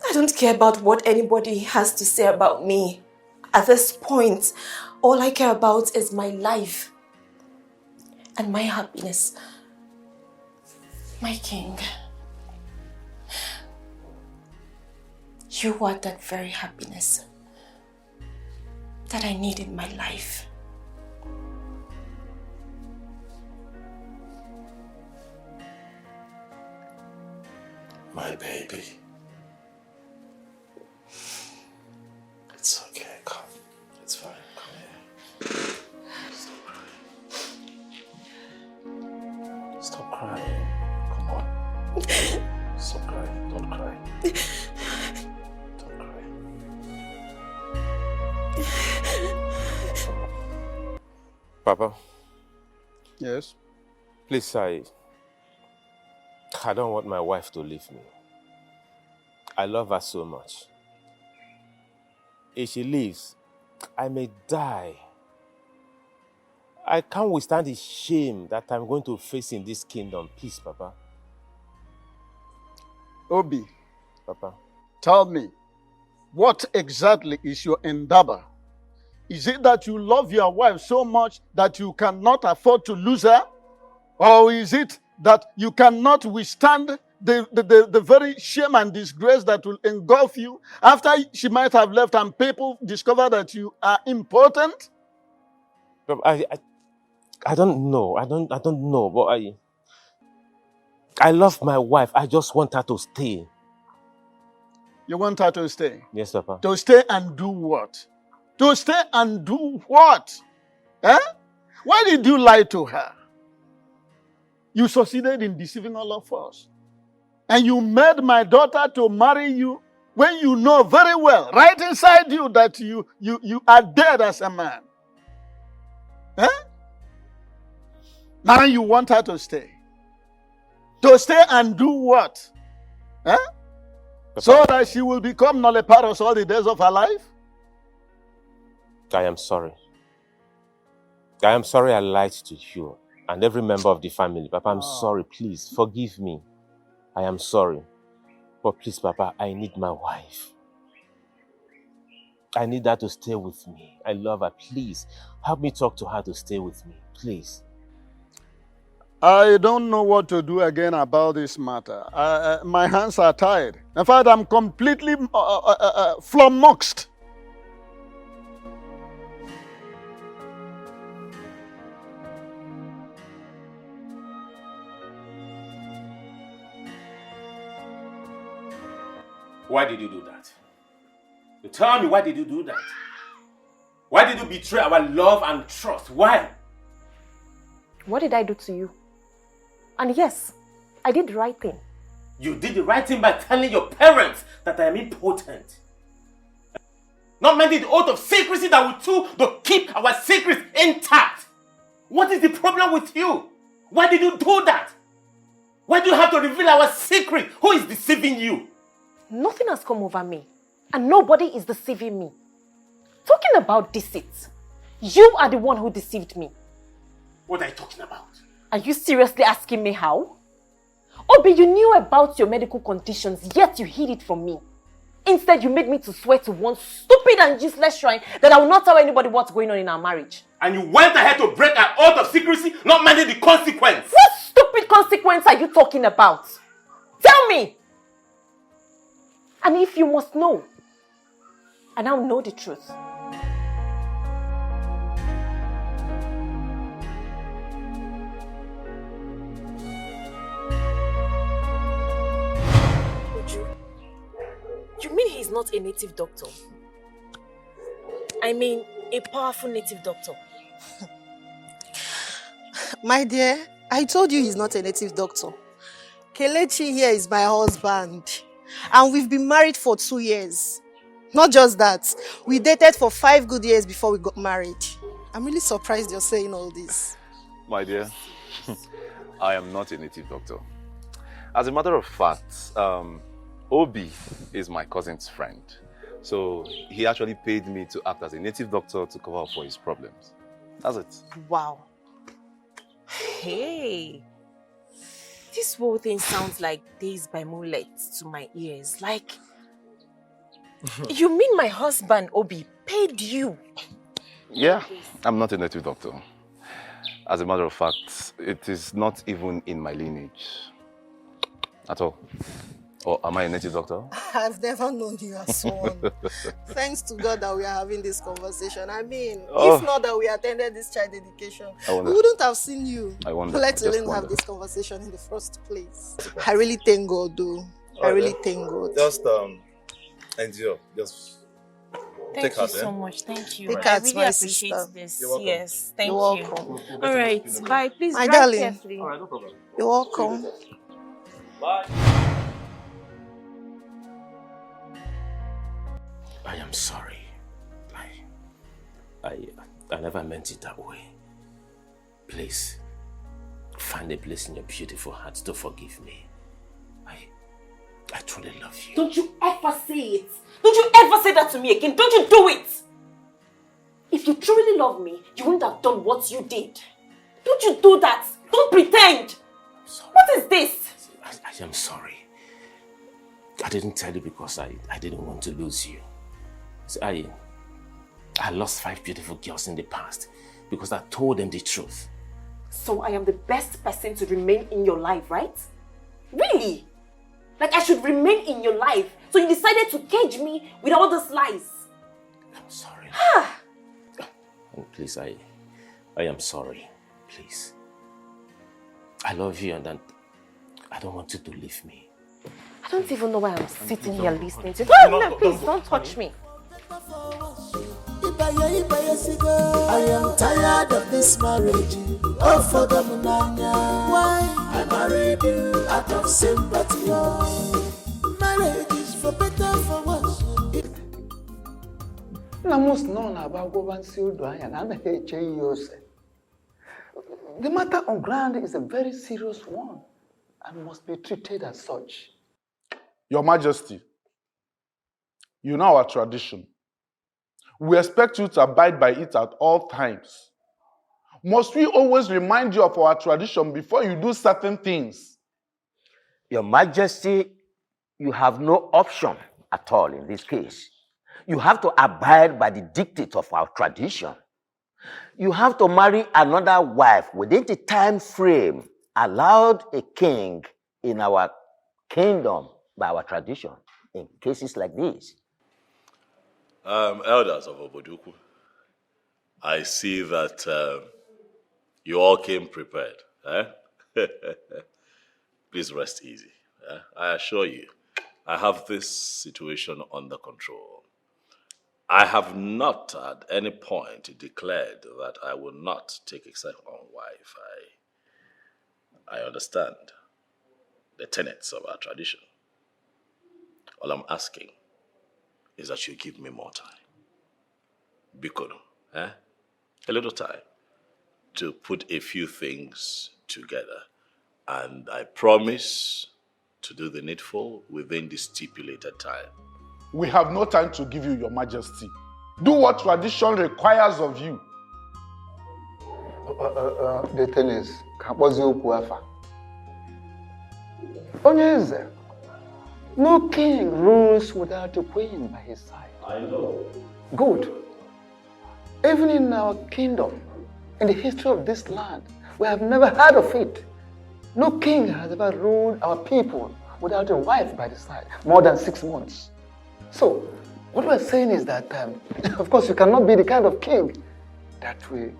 I don't care about what anybody has to say about me. At this point, all I care about is my life and my happiness. My king. You are that very happiness that I need in my life. My baby. It's okay, come. It's fine, come here. Stop crying. Come on. Stop crying, don't cry. Don't cry. Papa. Yes? Please, I don't want my wife to leave me. I love her so much. If she leaves, I may die. I can't withstand the shame that I'm going to face in this kingdom. Please, Papa. Obi. Papa. Tell me, what exactly is your endeavor? Is it that you love your wife so much that you cannot afford to lose her? Or is it that you cannot withstand the very shame and disgrace that will engulf you after she might have left and people discover that you are important? I don't know. I don't know. But I love my wife. I just want her to stay. You want her to stay? Yes, Papa. To stay and do what? To stay and do what? Eh? Why did you lie to her? You succeeded in deceiving all of us. And you made my daughter to marry you when you know very well, right inside you, that you are dead as a man. Eh? Now you want her to stay. To stay and do what? Eh? So that she will become nulliparous all the days of her life? I am sorry. I am sorry I lied to you and every member of the family. Papa, I'm sorry. Please, forgive me. I am sorry. But please, Papa, I need my wife. I need her to stay with me. I love her. Please, help me talk to her to stay with me. Please. I don't know what to do again about this matter. My hands are tied. In fact, I'm completely flummoxed. Why did you do that? You tell me, why did you do that? Why did you betray our love and trust? Why? What did I do to you? And yes, I did the right thing. You did the right thing by telling your parents that I am impotent. Not minding the oath of secrecy that we took to keep our secrets intact. What is the problem with you? Why did you do that? Why do you have to reveal our secret? Who is deceiving you? Nothing has come over me. And nobody is deceiving me. Talking about deceit, you are the one who deceived me. What are you talking about? Are you seriously asking me how? Obi, you knew about your medical conditions, yet you hid it from me. Instead, you made me to swear to one stupid and useless shrine that I will not tell anybody what's going on in our marriage. And you went ahead to break an oath of secrecy, not minding the consequence. What stupid consequence are you talking about? Tell me! And if you must know, I now know the truth. You mean he's not a native doctor? I mean, a powerful native doctor. My dear, I told you he's not a native doctor. Kelechi here is my husband. And we've been married for 2 years. Not just that, we dated for 5 good years before we got married. I'm really surprised you're saying all this. My dear, I am not a native doctor. As a matter of fact, Obi is my cousin's friend. So he actually paid me to act as a native doctor to cover up for his problems. That's it. Wow. Hey. This whole thing sounds like Days by Moonlight to my ears. Like, you mean my husband, Obi, paid you? Yeah, I'm not a native doctor. As a matter of fact, it is not even in my lineage at all. Or am I a native doctor? I've never known you as one. Thanks to God that we are having this conversation. I mean, if not that we attended this child dedication, we wouldn't have seen you. I wonder. Let alone have this conversation in the first place. I really thank God, though. I really thank God. Just endure. Just Thank you so much. Thank you. Take I out really my appreciate sister. this. You're welcome. Yes, thank You're you. welcome. All right, bye. Please My drive darling. carefully. All right, no problem. You're welcome. Bye. I am sorry. I never meant it that way. Please, find a place in your beautiful heart to forgive me. I truly love you. Don't you ever say it. Don't you ever say that to me again. Don't you do it. If you truly love me, you wouldn't have done what you did. Don't you do that. Don't pretend. What is this? I am sorry. I didn't tell you because I didn't want to lose you. See, I lost 5 beautiful girls in the past because I told them the truth. So I am the best person to remain in your life, right? Really? Like I should remain in your life. So you decided to cage me with all those lies. I'm sorry. Please, I am sorry. Please. I love you and I don't want you to leave me. I don't even know why I'm sitting here listening to you. No, please don't touch me. I am tired of this marriage. Oh, for the munanya. Why I married you out of sympathy. Marriage is for better, for worse. The matter on ground is a very serious one and must be treated as such. Your Majesty, you know our tradition. We expect you to abide by it at all times. Must we always remind you of our tradition before you do certain things? Your Majesty, you have no option at all in this case. You have to abide by the dictate of our tradition. You have to marry another wife within the time frame allowed a king in our kingdom by our tradition in cases like this. Elders of Oboduku, I see that you all came prepared. Eh? Please rest easy. I assure you, I have this situation under control. I have not at any point declared that I will not take a second wife. I understand the tenets of our tradition. All I'm asking is that you give me more time. Bikono, a little time to put a few things together. And I promise to do the needful within the stipulated time. We have no time to give you, Your Majesty. Do what tradition requires of you. The thing is, Onyeze, no king rules without a queen by his side. I know. Good. Even in our kingdom, in the history of this land, we have never heard of it. No king has ever ruled our people without a wife by the side, more than 6 months. So, what we're saying is that, of course, you cannot be the kind of king that will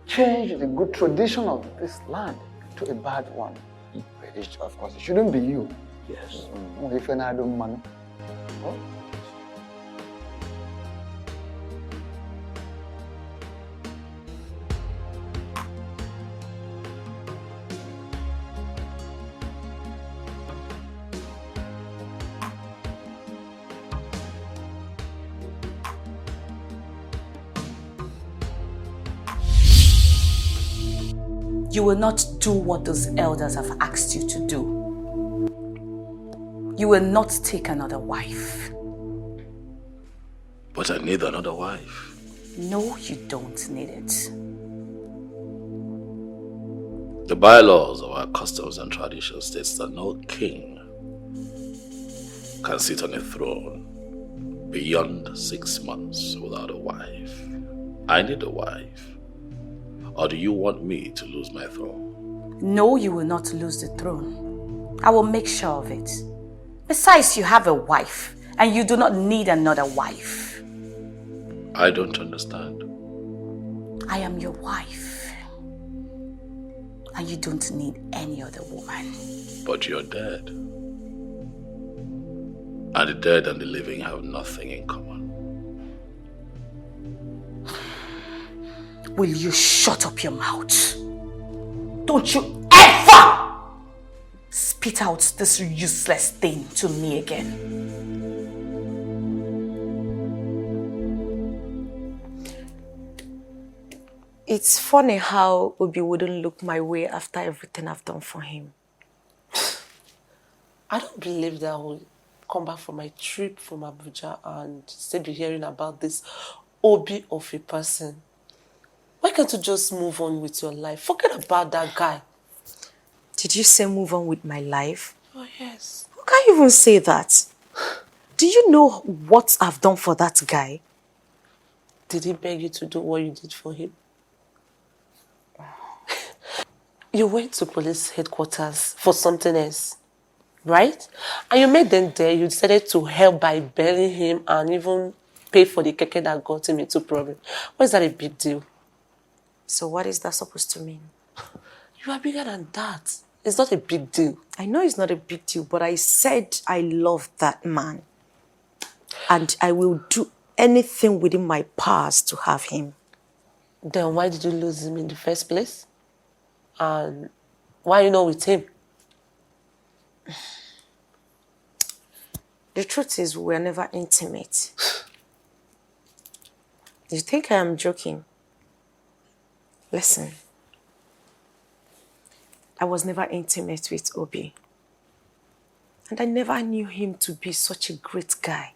change the good tradition of this land to a bad one. Of course, it shouldn't be you. Yes. If I don't man. You will not do what those elders have asked you to do. You will not take another wife. But I need another wife. No, you don't need it. The bylaws of our customs and traditions states that no king can sit on a throne beyond 6 months without a wife. I need a wife. Or do you want me to lose my throne? No, you will not lose the throne. I will make sure of it. Besides, you have a wife, and you do not need another wife. I don't understand. I am your wife, and you don't need any other woman. But you're dead. And the dead and the living have nothing in common. Will you shut up your mouth? Don't you ever spit out this useless thing to me again. It's funny how Obi wouldn't look my way after everything I've done for him. I don't believe that I will come back from my trip from Abuja and still be hearing about this Obi of a person. Why can't you just move on with your life? Forget about that guy. Did you say move on with my life? Oh, yes. How can you even say that? Do you know what I've done for that guy? Did he beg you to do what you did for him? You went to police headquarters for something else, right? And you made them there. You decided to help by bailing him and even pay for the keke that got him into problem. Why is that a big deal? So what is that supposed to mean? You are bigger than that. It's not a big deal. I know it's not a big deal, but I said I love that man. And I will do anything within my powers to have him. Then why did you lose him in the first place? And why are you not with him? The truth is, we're never intimate. You think I am joking? Listen. I was never intimate with Obi. And I never knew him to be such a great guy.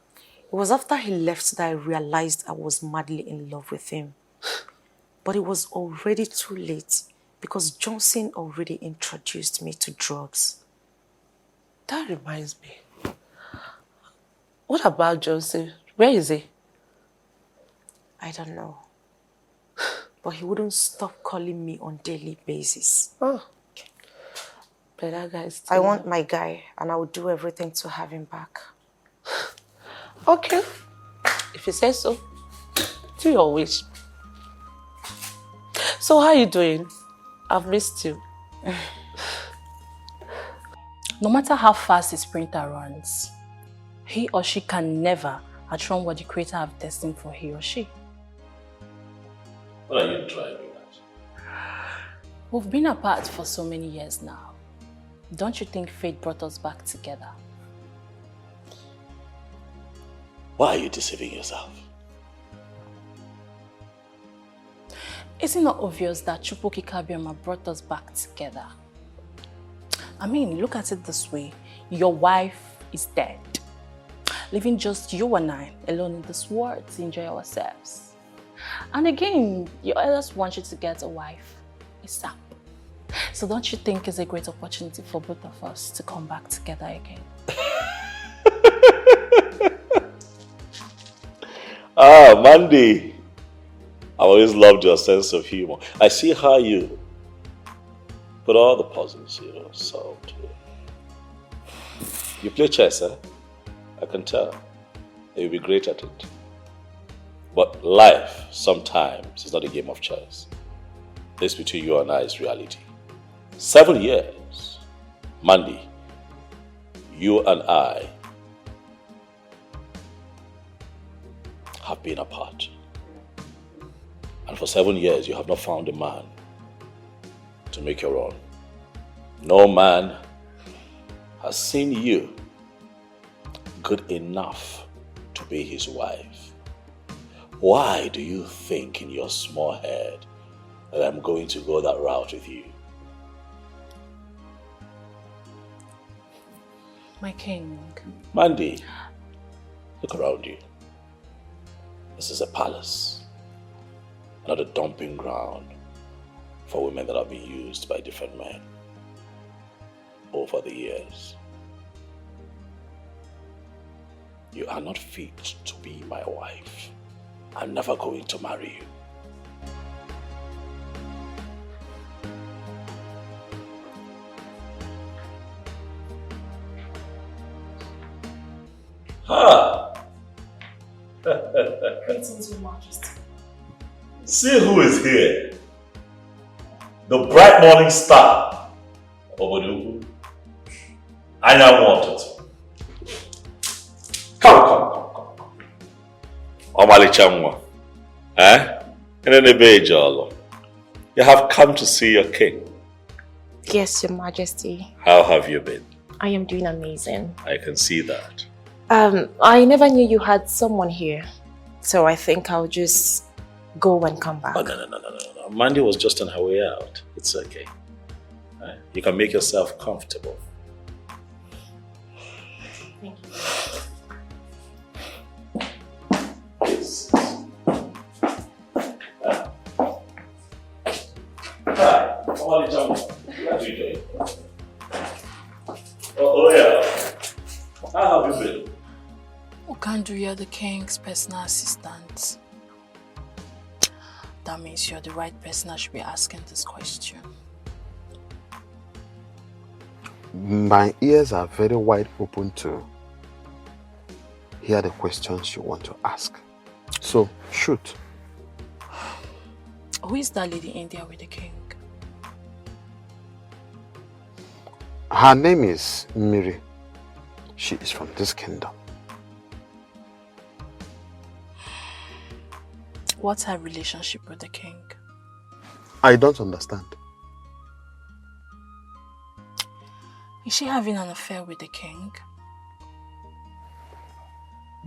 It was after he left that I realized I was madly in love with him. But it was already too late because Johnson already introduced me to drugs. That reminds me. What about Johnson? Where is he? I don't know. but he wouldn't stop calling me on daily basis. Oh. But that guy is I want my guy, and I will do everything to have him back. Okay. If you say so, to your wish. So how are you doing? I've missed you. No matter how fast his printer runs, he or she can never outrun what the Creator have destined for he or she. What are you driving at? We've been apart for so many years now. Don't you think fate brought us back together? Why are you deceiving yourself? Is it not obvious that Chukwuka Kabiama brought us back together? I mean, look at it this way. Your wife is dead, leaving just you and I alone in this world to enjoy ourselves. And again, your elders want you to get a wife ASAP. So don't you think it's a great opportunity for both of us to come back together again? Mandy. I always loved your sense of humor. I see how you put all the puzzles solved. You play chess, eh? I can tell. You'll be great at it. But life, sometimes, is not a game of chess. This between you and I is reality. 7 years. Mandy, you and I have been apart. And for 7 years, you have not found a man to make your own. No man has seen you good enough to be his wife. Why do you think in your small head that I'm going to go that route with you? My king. Mandy, look around you. This is a palace, not a dumping ground for women that have been used by different men over the years. You are not fit to be my wife. I'm never going to marry you. Ha! Greetings, Your Majesty. See who is here. The bright morning star. Obodugu. I now wanted. Come. Omalichamwa. Eh? You have come to see your king. Yes, Your Majesty. How have you been? I am doing amazing. I can see that. I never knew you had someone here. So I think I'll just go and come back. Oh, no. Mandy was just on her way out. It's okay. You can make yourself comfortable. Thank you. Hi, Omali Jumbo. How are you doing? Oh yeah. How have you been? Okandu, you're the king's personal assistant. That means you're the right person I should be asking this question. My ears are very wide open to hear the questions you want to ask. So, shoot. Who is that lady in there with the king? Her name is Miri. She is from this kingdom. What's her relationship with the king? I don't understand. Is she having an affair with the king?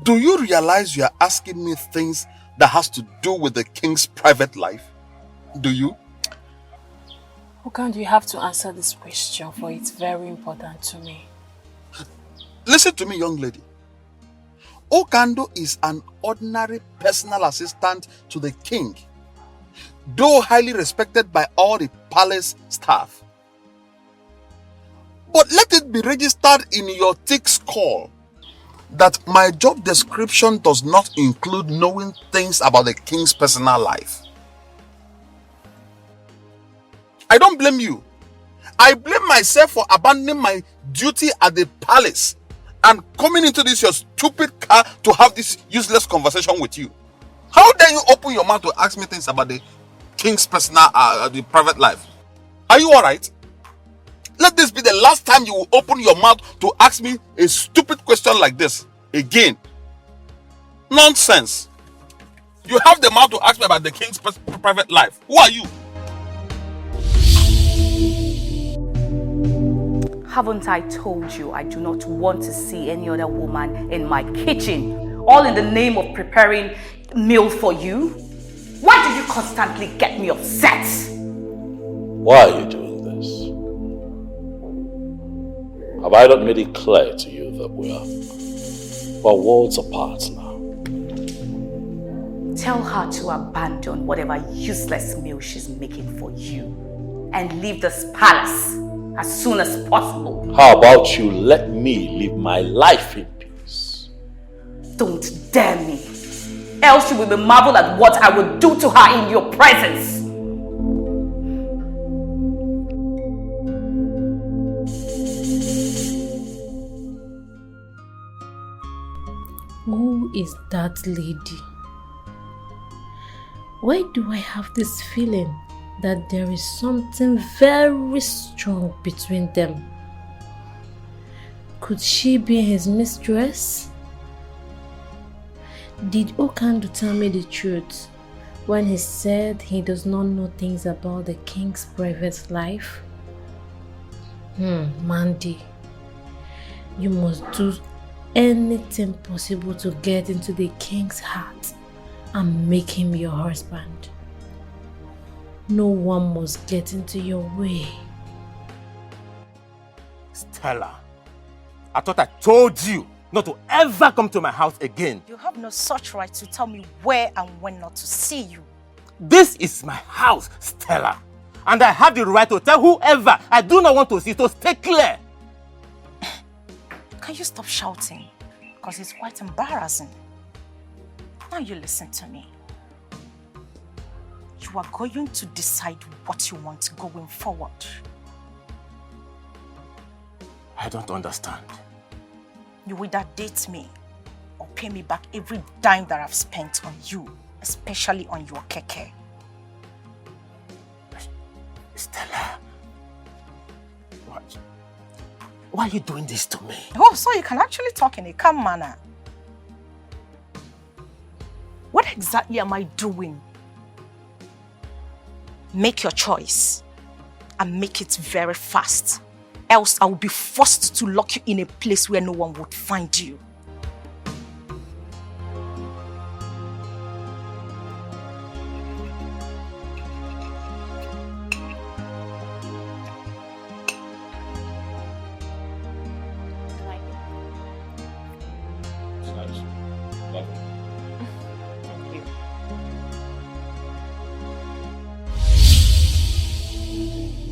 Do you realize you are asking me things that has to do with the king's private life? Do you? Okandu, you have to answer this question, for it's very important to me. Listen to me, young lady. Okandu is an ordinary personal assistant to the king, though highly respected by all the palace staff. But let it be registered in your thick skull that my job description does not include knowing things about the king's personal life. I don't blame you. I blame myself for abandoning my duty at the palace and coming into this your stupid car to have this useless conversation with you. How dare you open your mouth to ask me things about the king's personal, the private life? Are you alright? Let this be the last time you will open your mouth to ask me a stupid question like this again. Nonsense. You have the mouth to ask me about the king's private life. Who are you? Haven't I told you I do not want to see any other woman in my kitchen, all in the name of preparing meal for you? Why do you constantly get me upset? Why are you doing this? Have I not made it clear to you that we're worlds apart now? Tell her to abandon whatever useless meal she's making for you and leave this palace as soon as possible. How about you let me live my life in peace? Don't dare me, else you will be marveled at what I will do to her in your presence. Who is that lady? Why do I have this feeling that there is something very strong between them? Could she be his mistress? Did Okandu tell me the truth when he said he does not know things about the king's private life? Mandy, you must do anything possible to get into the king's heart and make him your husband. No one must get into your way. Stella, I thought I told you not to ever come to my house again. You have no such right to tell me where and when not to see you. This is my house, Stella. And I have the right to tell whoever I do not want to see, so stay clear. Can you stop shouting? Because it's quite embarrassing. Now you listen to me. You are going to decide what you want going forward. I don't understand. You either date me or pay me back every dime that I've spent on you, especially on your keke. Stella, why are you doing this to me? Oh, so you can actually talk in a calm manner. What exactly am I doing? Make your choice and make it very fast. Else I will be forced to lock you in a place where no one would find you.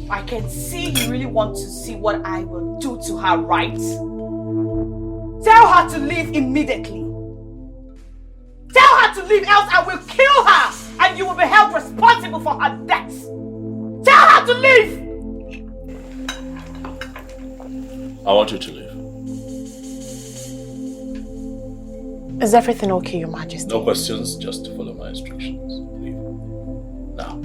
I can see you really want to see what I will do to her, right? Tell her to leave immediately. Tell her to leave, else I will kill her and you will be held responsible for her death. Tell her to leave! I want you to leave. Is everything okay, Your Majesty? No questions, just follow my instructions. Leave. Now.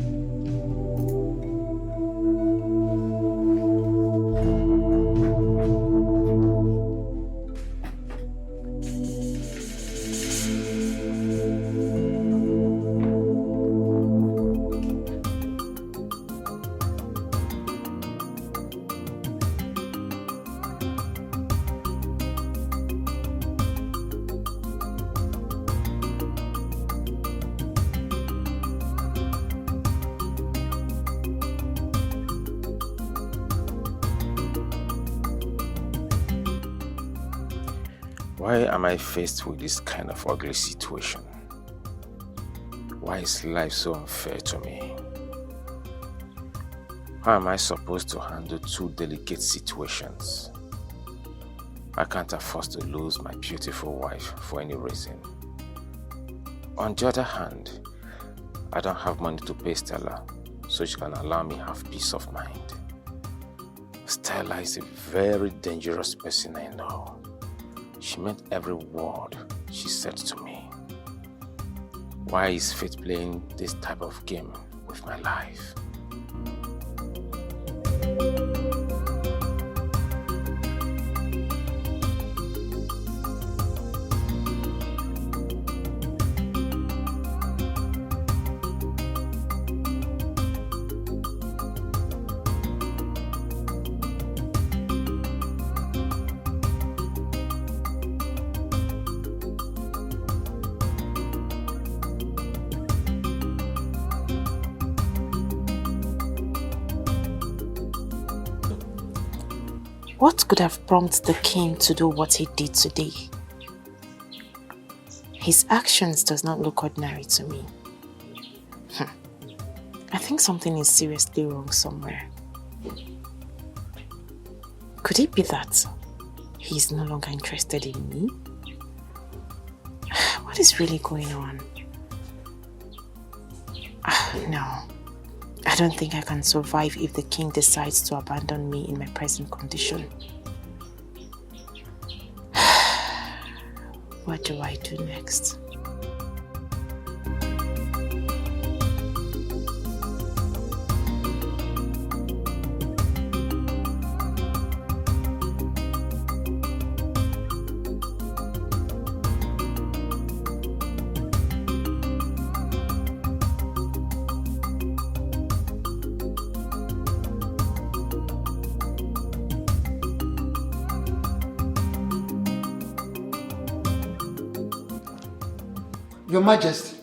Why am I faced with this kind of ugly situation? Why is life so unfair to me? How am I supposed to handle two delicate situations? I can't afford to lose my beautiful wife for any reason. On the other hand, I don't have money to pay Stella, so she can allow me have peace of mind. Stella is a very dangerous person I know. She meant every word she said to me. Why is fate playing this type of game with my life? What could have prompted the king to do what he did today? His actions does not look ordinary to me. I think something is seriously wrong somewhere. Could it be that he is no longer interested in me? What is really going on? No. I don't think I can survive if the king decides to abandon me in my present condition. What do I do next? Your Majesty,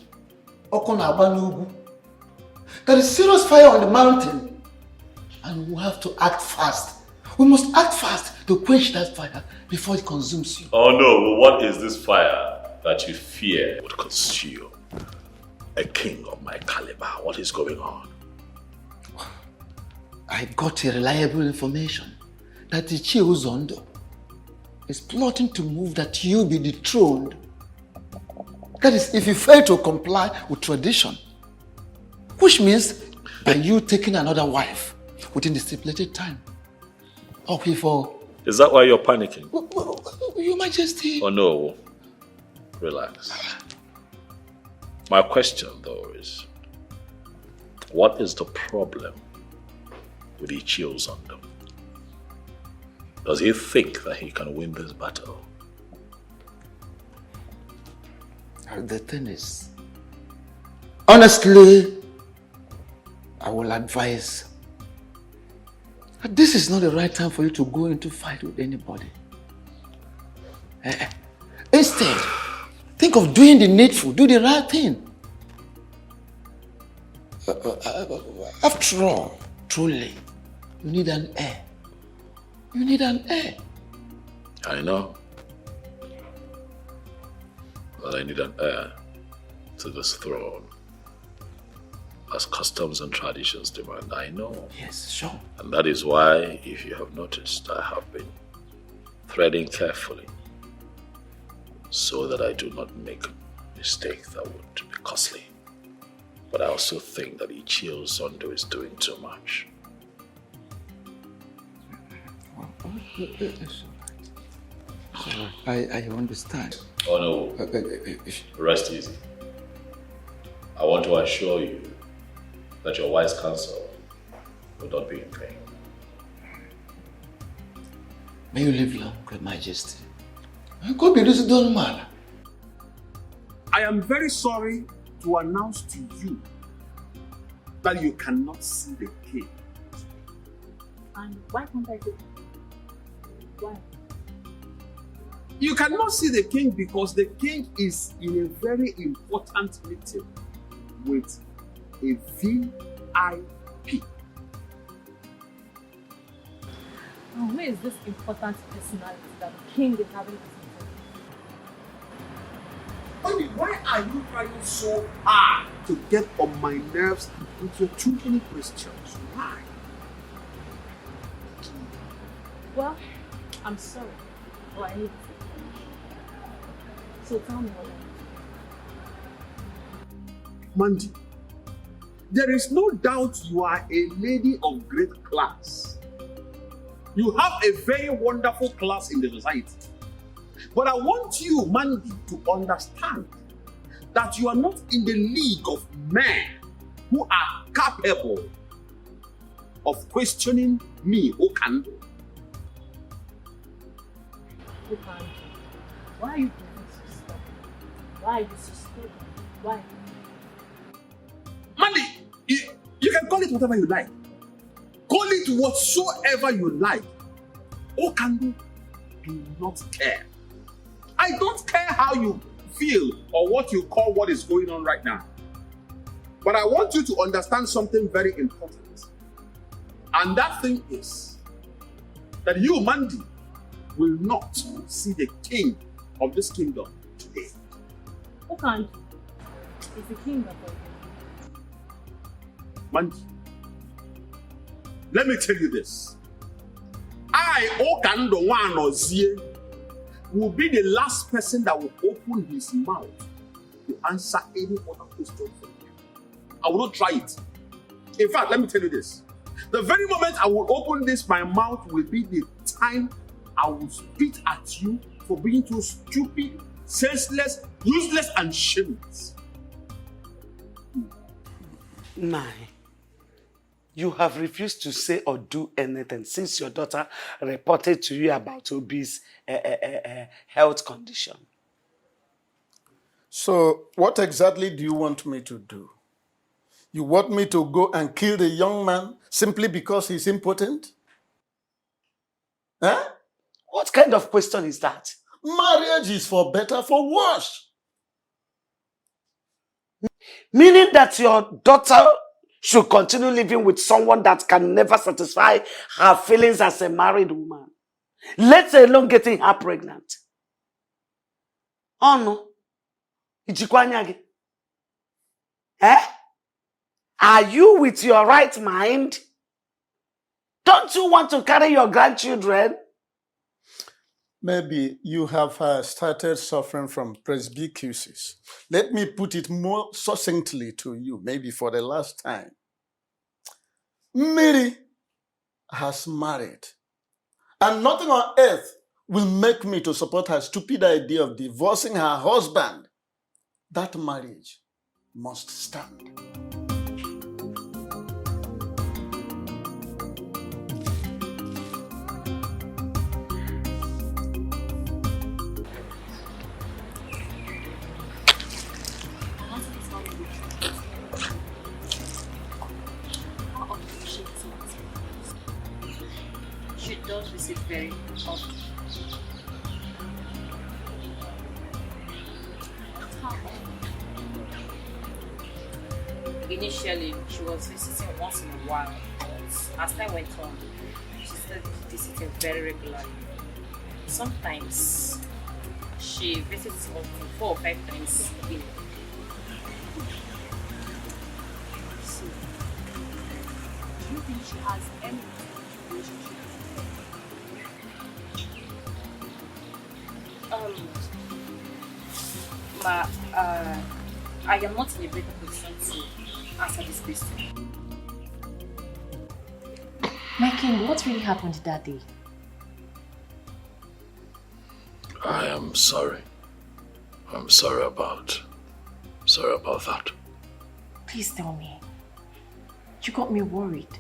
there is serious fire on the mountain and we have to act fast. We must act fast to quench that fire before it consumes you. Oh no, what is this fire that you fear would consume a king of my caliber? What is going on? I got a reliable information that the Uzondo is plotting to move that you be dethroned. That is, if you fail to comply with tradition, which means by you taking another wife within the stipulated time. Okay, for... Is that why you're panicking? Your Majesty... Oh no, relax. My question though is, what is the problem with Ichiozondo? Does he think that he can win this battle? The thing is, honestly, I will advise that this is not the right time for you to go into fight with anybody. Instead, think of doing the needful, do the right thing. After all, truly, you need an heir. You need an heir. I know. But I need an heir to this throne. As customs and traditions demand, I know. Yes, sure. And that is why, if you have noticed, I have been threading carefully so that I do not make a mistake that would be costly. But I also think that Ichiozondo is doing too much. I understand. Oh no, rest easy. I want to assure you that your wise counsel will not be in vain. May you live long, Your Majesty. God be this done man. I am very sorry to announce to you that you cannot see the king. And why can't I see? Why? You cannot see the king because the king is in a very important meeting with a VIP. Oh, where is this important personality that the king is having this meeting? Why are you trying so hard to get on my nerves with your too many questions? Why? Well, I'm sorry. Oh, I need to. So tell me what. Mandy, There is no doubt you are a lady of great class. You have a very wonderful class in the society. But I want you, Mandy, to understand that you are not in the league of men who are capable of questioning me, Okando. Okando, why are you doing so stubborn? Why are you so stubborn? Why? Mandy, you can call it whatever you like. Call it whatsoever you like. Okando, do not care. I don't care how you feel or what you call what is going on right now. But I want you to understand something very important. And that thing is that you, Mandy, will not see the king of this kingdom today. Okando is the king of all. Mandy, let me tell you this. I, Okando Wanozie, will be the last person that will open his mouth to answer any other question from you. I will not try it. In fact, let me tell you this. The very moment I will open my mouth will be the time I will spit at you for being too stupid, senseless, useless, and shameless. Nai, you have refused to say or do anything since your daughter reported to you about Obi's health condition. So, what exactly do you want me to do? You want me to go and kill the young man simply because he's impotent? Huh? What kind of question is that? Marriage is for better, for worse. Meaning that your daughter should continue living with someone that can never satisfy her feelings as a married woman, let alone getting her pregnant. Oh no. Ichikwanyagi. Eh? Are you with your right mind? Don't you want to carry your grandchildren? Maybe you have started suffering from presbycusis. Let me put it more succinctly to you, maybe for the last time. Mary has married, and nothing on earth will make me to support her stupid idea of divorcing her husband. That marriage must stand. She does visit very often. Initially, she was visiting once in a while, but as time went on, she started visiting very regularly. Sometimes she visits up to 4 or 5 times a week. So, do you think she has any relationship? I am not in a better position to answer this question. My king, what really happened that day? I am sorry. I'm sorry about that. Please tell me. You got me worried.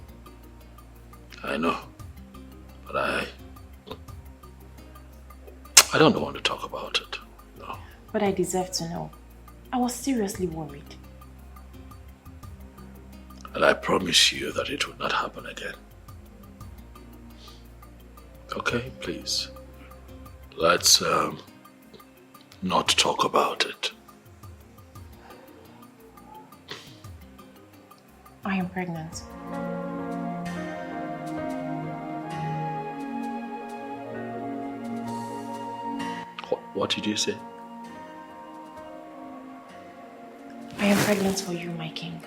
I know, but I don't want to talk about it. No. But I deserve to know. I was seriously worried. And I promise you that it will not happen again. Okay, please. Let's not talk about it. I am pregnant. What did you say? I am pregnant for you, my king.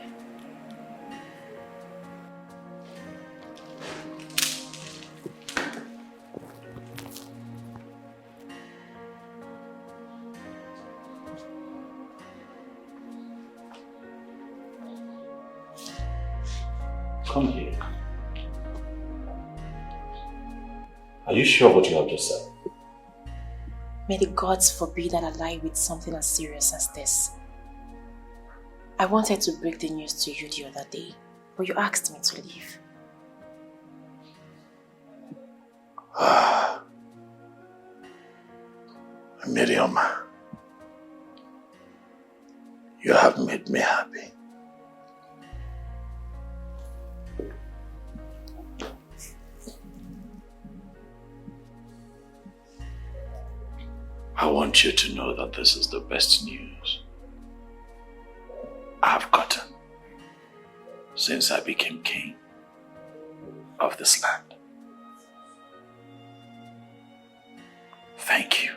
come here. Are you sure what you have just said? May the gods forbid that I lie with something as serious as this. I wanted to break the news to you the other day, but you asked me to leave. Miriam, you have made me happy. I want you to know that this is the best news I've gotten since I became king of this land. Thank you.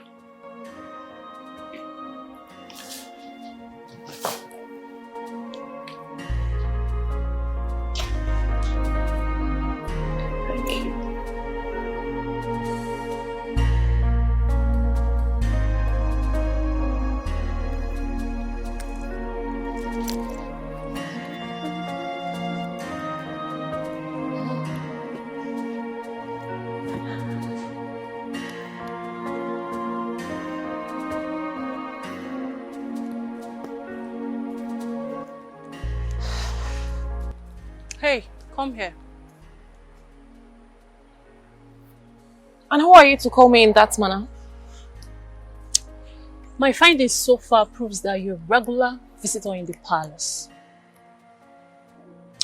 Hey, come here. And who are you to call me in that manner? My findings so far proves that you're a regular visitor in the palace.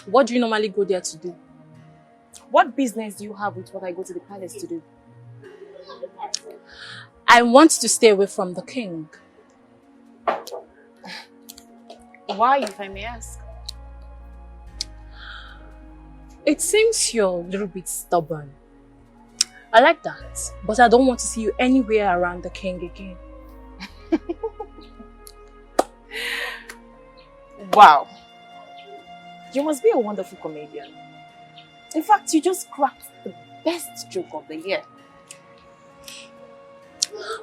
What do you normally go there to do? What business do you have with what I go to the palace to do? I want to stay away from the king. Why, if I may ask? It seems you're a little bit stubborn. I like that, but I don't want to see you anywhere around the king again. Wow. You must be a wonderful comedian. In fact, you just cracked the best joke of the year.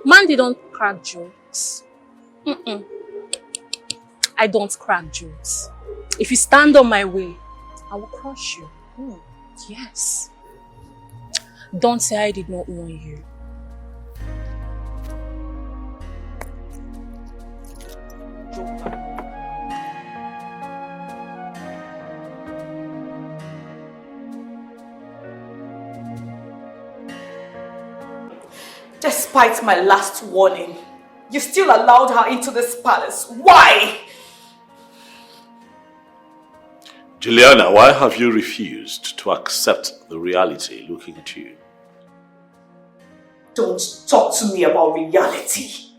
Man, they don't crack jokes. I don't crack jokes. If you stand on my way, I will crush you. Yes. Don't say I did not warn you. Despite my last warning, you still allowed her into this palace. Why? Juliana, why have you refused to accept the reality looking at you? Don't talk to me about reality.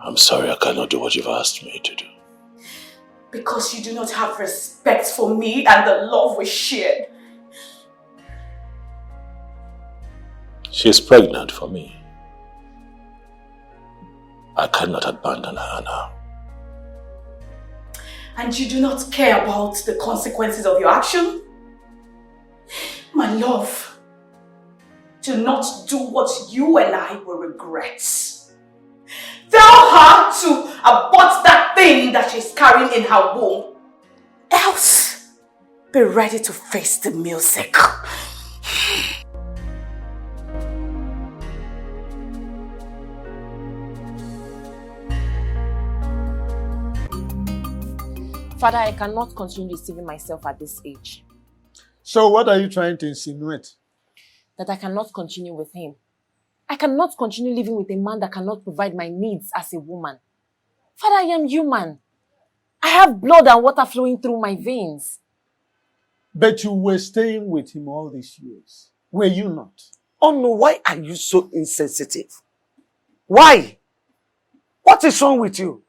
I'm sorry, I cannot do what you've asked me to do. Because you do not have respect for me and the love we shared. She is pregnant for me. I cannot abandon her now. And you do not care about the consequences of your action? My love, do not do what you and I will regret. Tell her to abort that thing that she's carrying in her womb. Else, be ready to face the music. Father, I cannot continue deceiving myself at this age. So what are you trying to insinuate? That I cannot continue with him. I cannot continue living with a man that cannot provide my needs as a woman. Father, I am human. I have blood and water flowing through my veins. But you were staying with him all these years. Were you not? Oh no, why are you so insensitive? Why? What is wrong with you?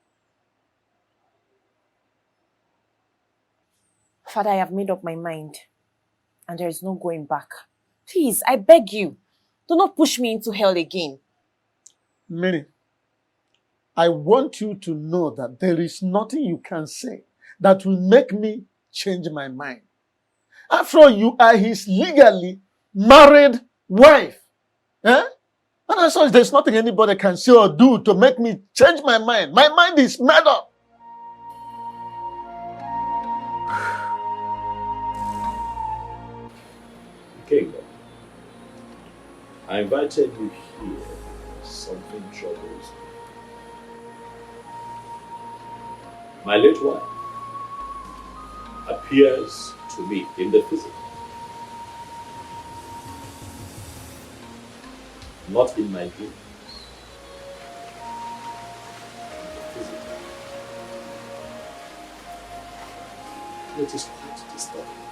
Father, I have made up my mind. And there is no going back. Please, I beg you. Do not push me into hell again. Mary, I want you to know that there is nothing you can say that will make me change my mind. After all, you are his legally married wife. Eh? And as such, there's nothing anybody can say or do to make me change my mind. My mind is made up. Ikemba, I invited you here. Something troubles me. My late wife appears to me in the physical, not in my dreams. It is quite disturbing.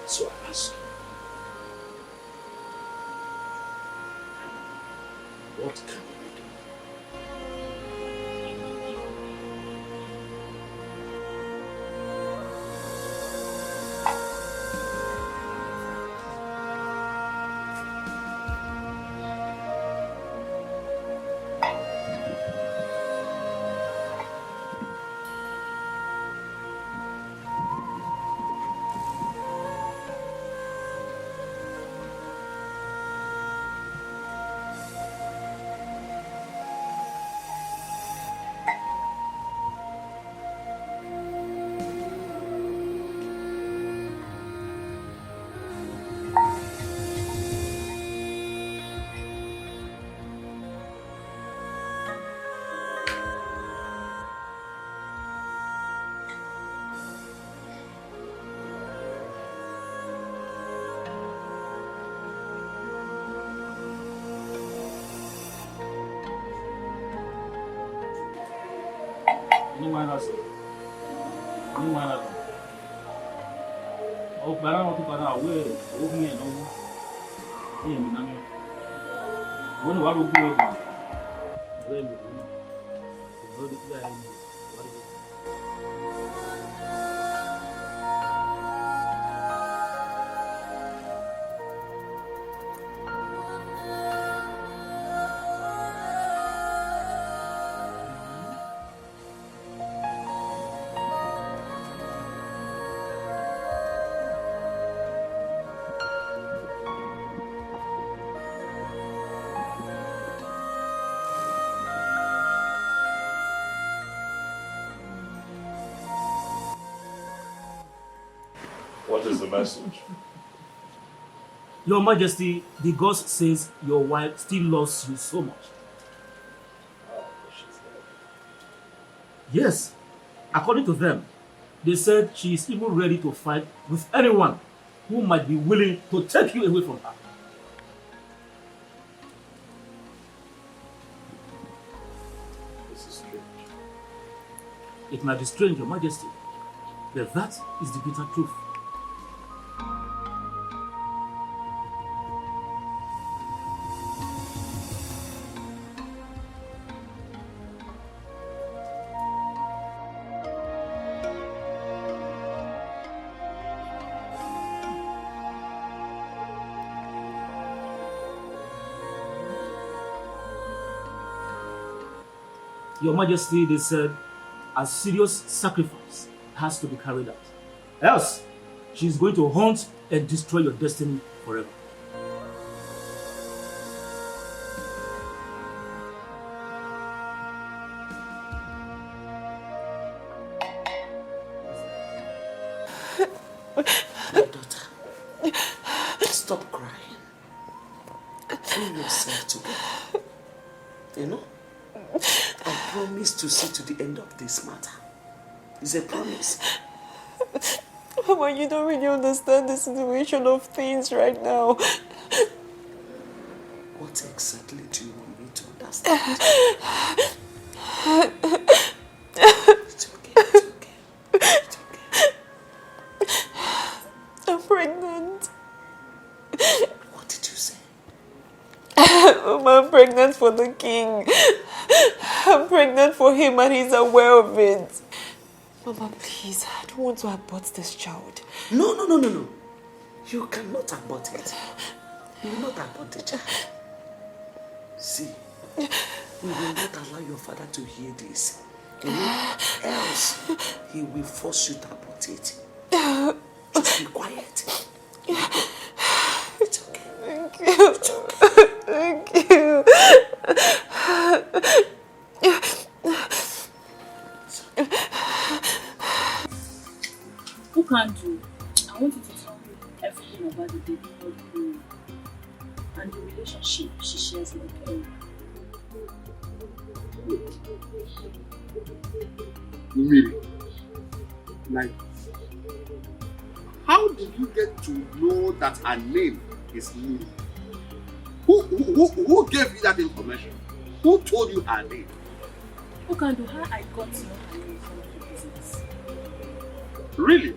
So I ask you, what can we do? What is the message? Your Majesty, the ghost says your wife still loves you so much. Yes, according to them, they said she is even ready to fight with anyone who might be willing to take you away from her. This is strange. It might be strange, Your Majesty, but that is the bitter truth. Your Majesty, they said, a serious sacrifice has to be carried out. Else, she is going to haunt and destroy your destiny forever. My daughter, stop crying. Pull yourself together. You know? I promise to see to the end of this matter. It's a promise. Mama, you don't really understand the situation of things right now. What exactly do you want me to understand? It's okay, it's okay. It's okay. I'm pregnant. What did you say? Mama, I'm pregnant for the king. I'm pregnant for him and he's aware of it. Mama, please, I don't want to abort this child. No. You cannot abort it. You will not abort the child. See, we will not allow your father to hear this. Else, he will force you to abort it. Just be quiet. It's okay. Thank you. It's okay. Thank you. Who can do? I want you to tell me everything about the baby boy and the relationship she shares with him. Miri, like, how did you get to know that her name is Miri? Who gave you that information? Who told you her name? Who can do how I got to know her name from the business? Really?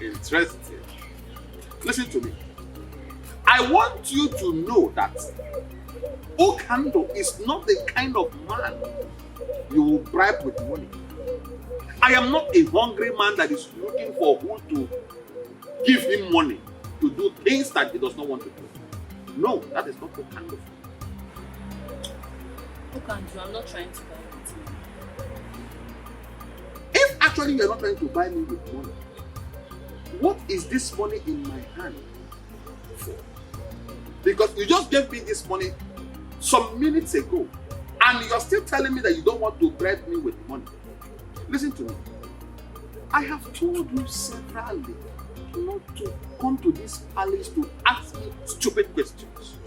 Interesting. Listen to me. I want you to know that Okando is not the kind of man you will bribe with money. I am not a hungry man that is looking for who to give him money to do things that he does not want to do. No, that is not Okando. Okando, I'm not trying to buy with you. If actually you are not trying to buy me with money, what is this money in my hand for? Because you just gave me this money some minutes ago, and you're still telling me that you don't want to bribe me with money. Listen to me. I have told you severally not to come to this palace to ask me stupid questions.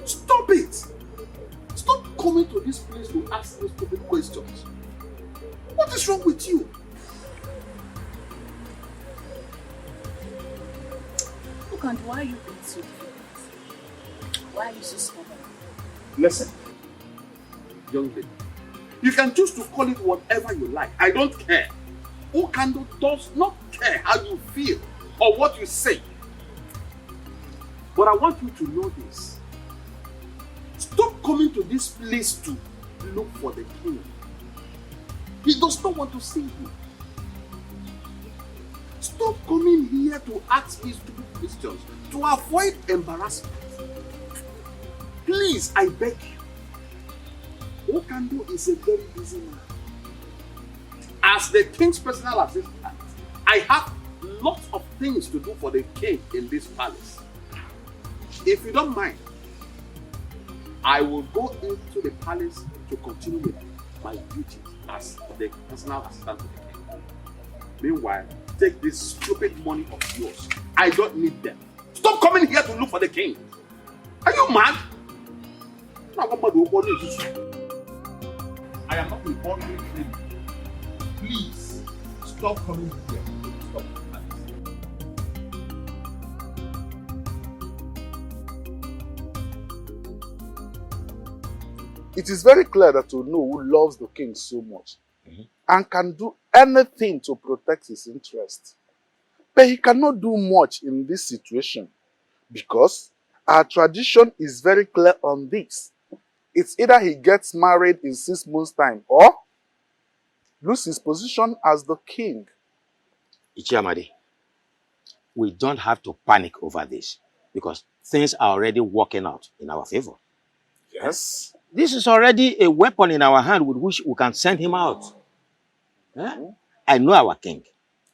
Stop it! Stop coming to this place to ask me stupid questions. What is wrong with you? Okando, why are you being so difficult? Why are you so stubborn? Listen, young lady, you can choose to call it whatever you like. I don't care. Okando does not care how you feel or what you say. But I want you to know this. Stop coming to this place to look for the king. He does not want to see you. Stop coming here to ask me stupid questions to avoid embarrassment. Please, I beg you. Okando is a very busy man. As the king's personal assistant, I have lots of things to do for the king in this palace. If you don't mind, I will go into the palace to continue with my duties as the personal assistant to the king. Meanwhile, take this stupid money of yours. I don't need them. Stop coming here to look for the king. Are you mad? I am not a hungry king. Please, stop coming here. Stop. It is very clear that Ono who loves the king so much and can do anything to protect his interest. But he cannot do much in this situation because our tradition is very clear on this. It's either he gets married in 6 months' time or lose his position as the king. Ichiamadi, we don't have to panic over this because things are already working out in our favor. Yes. This is already a weapon in our hand with which we can send him out. I know our king.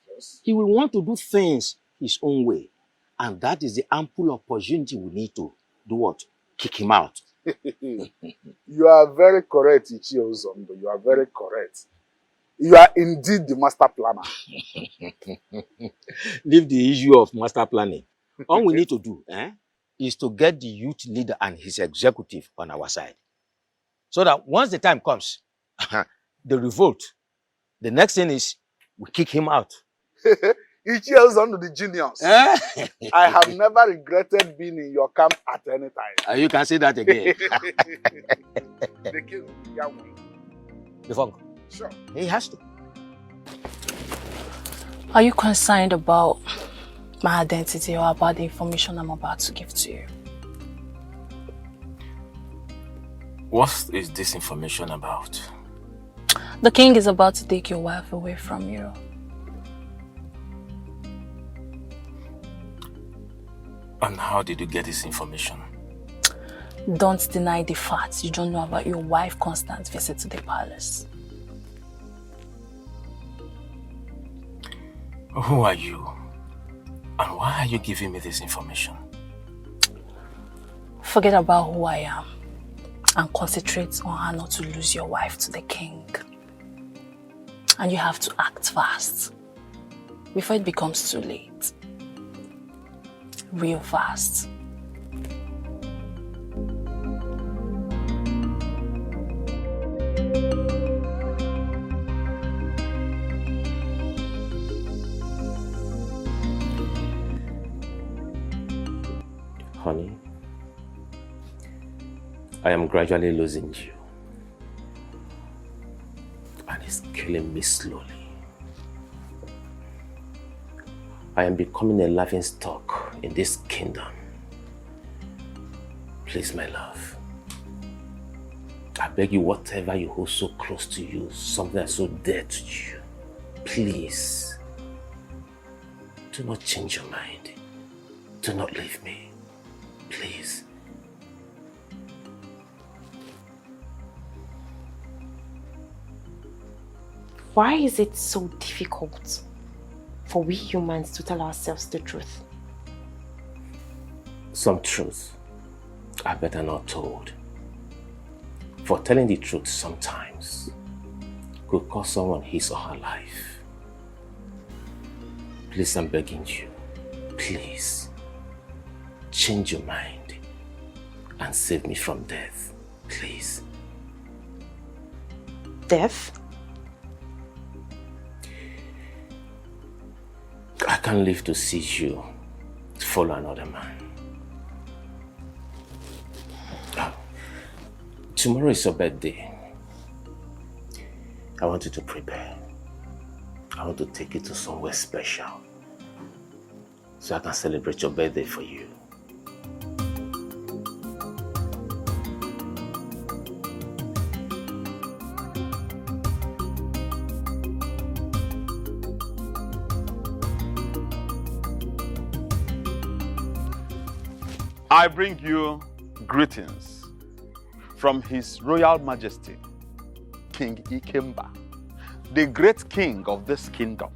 Yes. He will want to do things his own way. And that is the ample opportunity we need to do what? Kick him out. You are very correct, Ichie Ozondo. You are very correct. You are indeed the master planner. Leave the issue of master planning. All we need to do is to get the youth leader and his executive on our side. So that once the time comes, the revolt, the next thing is we kick him out. Ichie Ozondo the genius. I have never regretted being in your camp at any time. You can say that again. The king, Yahweh. The funk. Sure. He has to. Are you concerned about my identity or about the information I'm about to give to you? What is this information about? The king is about to take your wife away from you. And how did you get this information? Don't deny the facts. You don't know about your wife Constance's visit to the palace. Who are you? And why are you giving me this information? Forget about who I am and concentrate on how not to lose your wife to the king. And you have to act fast before it becomes too late. Real fast. Honey, I am gradually losing you. And it's killing me slowly. I am becoming a laughing stock in this kingdom. Please, my love. I beg you, whatever you hold so close to you, something that's so dear to you, please, do not change your mind. Do not leave me. Please. Why is it so difficult for we humans to tell ourselves the truth? Some truths are better not told. For telling the truth sometimes could cost someone his or her life. Please, I'm begging you, please, change your mind and save me from death, please. Death? I can't live to see you follow another man. Tomorrow is your birthday. I want you to prepare. I want to take you to somewhere special so I can celebrate your birthday for you. I bring you greetings from His Royal Majesty, King Ikemba, the great king of this kingdom.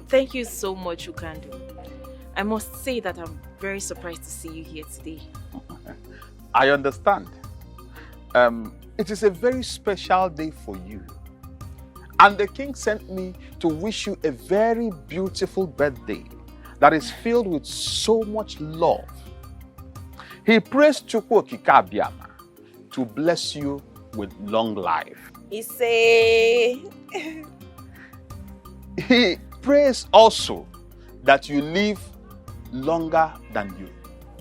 Thank you so much, Ukandu. I must say that I'm very surprised to see you here today. I understand. It is a very special day for you. And the king sent me to wish you a very beautiful birthday that is filled with so much love. He prays Chukwu Okike Abiama to bless you with long life. He prays also that you live longer than you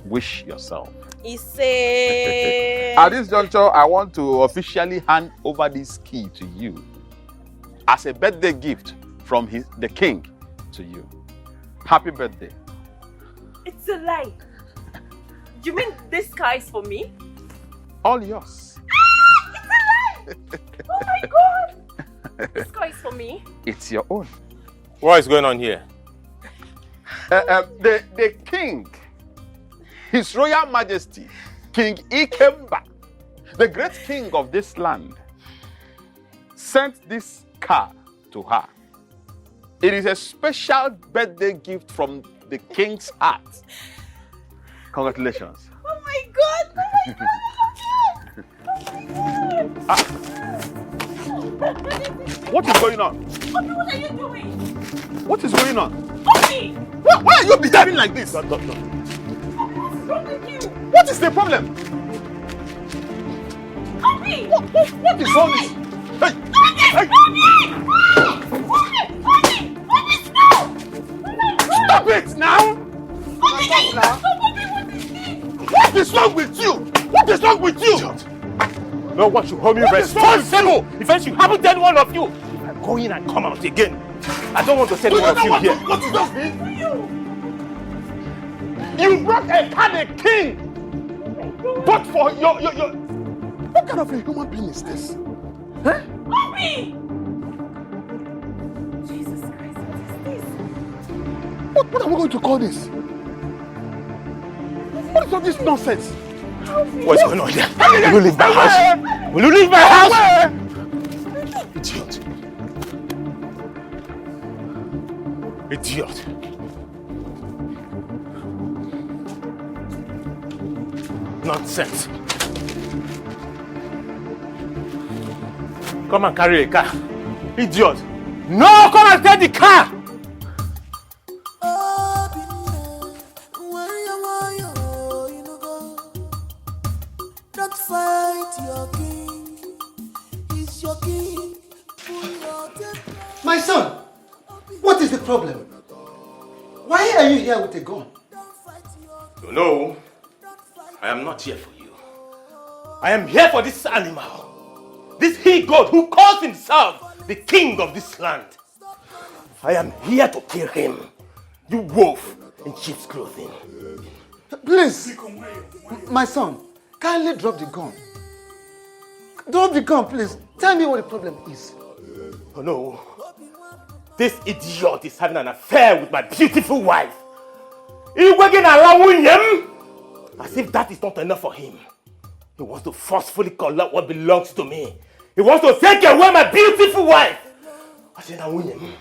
wish yourself. At this juncture, I want to officially hand over this key to you as a birthday gift from the king to you. Happy birthday. It's a lie. You mean this car is for me? All yours. It's a lie! Oh my God! This car is for me? It's your own. What is going on here? The king, His Royal Majesty, King Ikemba, the great king of this land, sent this car to her. It is a special birthday gift from the king's heart. Congratulations. Oh my God! Oh my God! Oh my God! What is going on? Obi, what are you doing? What is going on? Obi! Why are you behaving like this? Obi, what's wrong with you? What is the problem? Obi! What is wrong with you? Hey! Obi! Stop it now! What is wrong with you? What is wrong with you? No one should hold me responsible if I should happen to any one of you. If I go in and come out again, I don't want to see any one of you here. What is that? You brought a car, the king! But for your... What kind of a human being is this? Huh? Obi! Jesus Christ, what is this? What are we going to call this? What is all this nonsense? What's going on here? Will you leave my house? Will you leave my house? Idiot. Idiot. Nonsense. Come and carry a car. Idiot. No, come and take the car. Don't fight your king. He's your king. My son, what is the problem? Why are you here with a gun? No, I am not here for you. I am here for this animal. This he-goat who calls himself the king of this land. I am here to kill him. You wolf in sheep's clothing. Please, my son, kindly drop the gun. Drop the gun, please. Tell me what the problem is. Oh no. This idiot is having an affair with my beautiful wife. He's working around him as if that is not enough for him. He wants to forcefully collect what belongs to me. He wants to take away my beautiful wife. I said, I win him.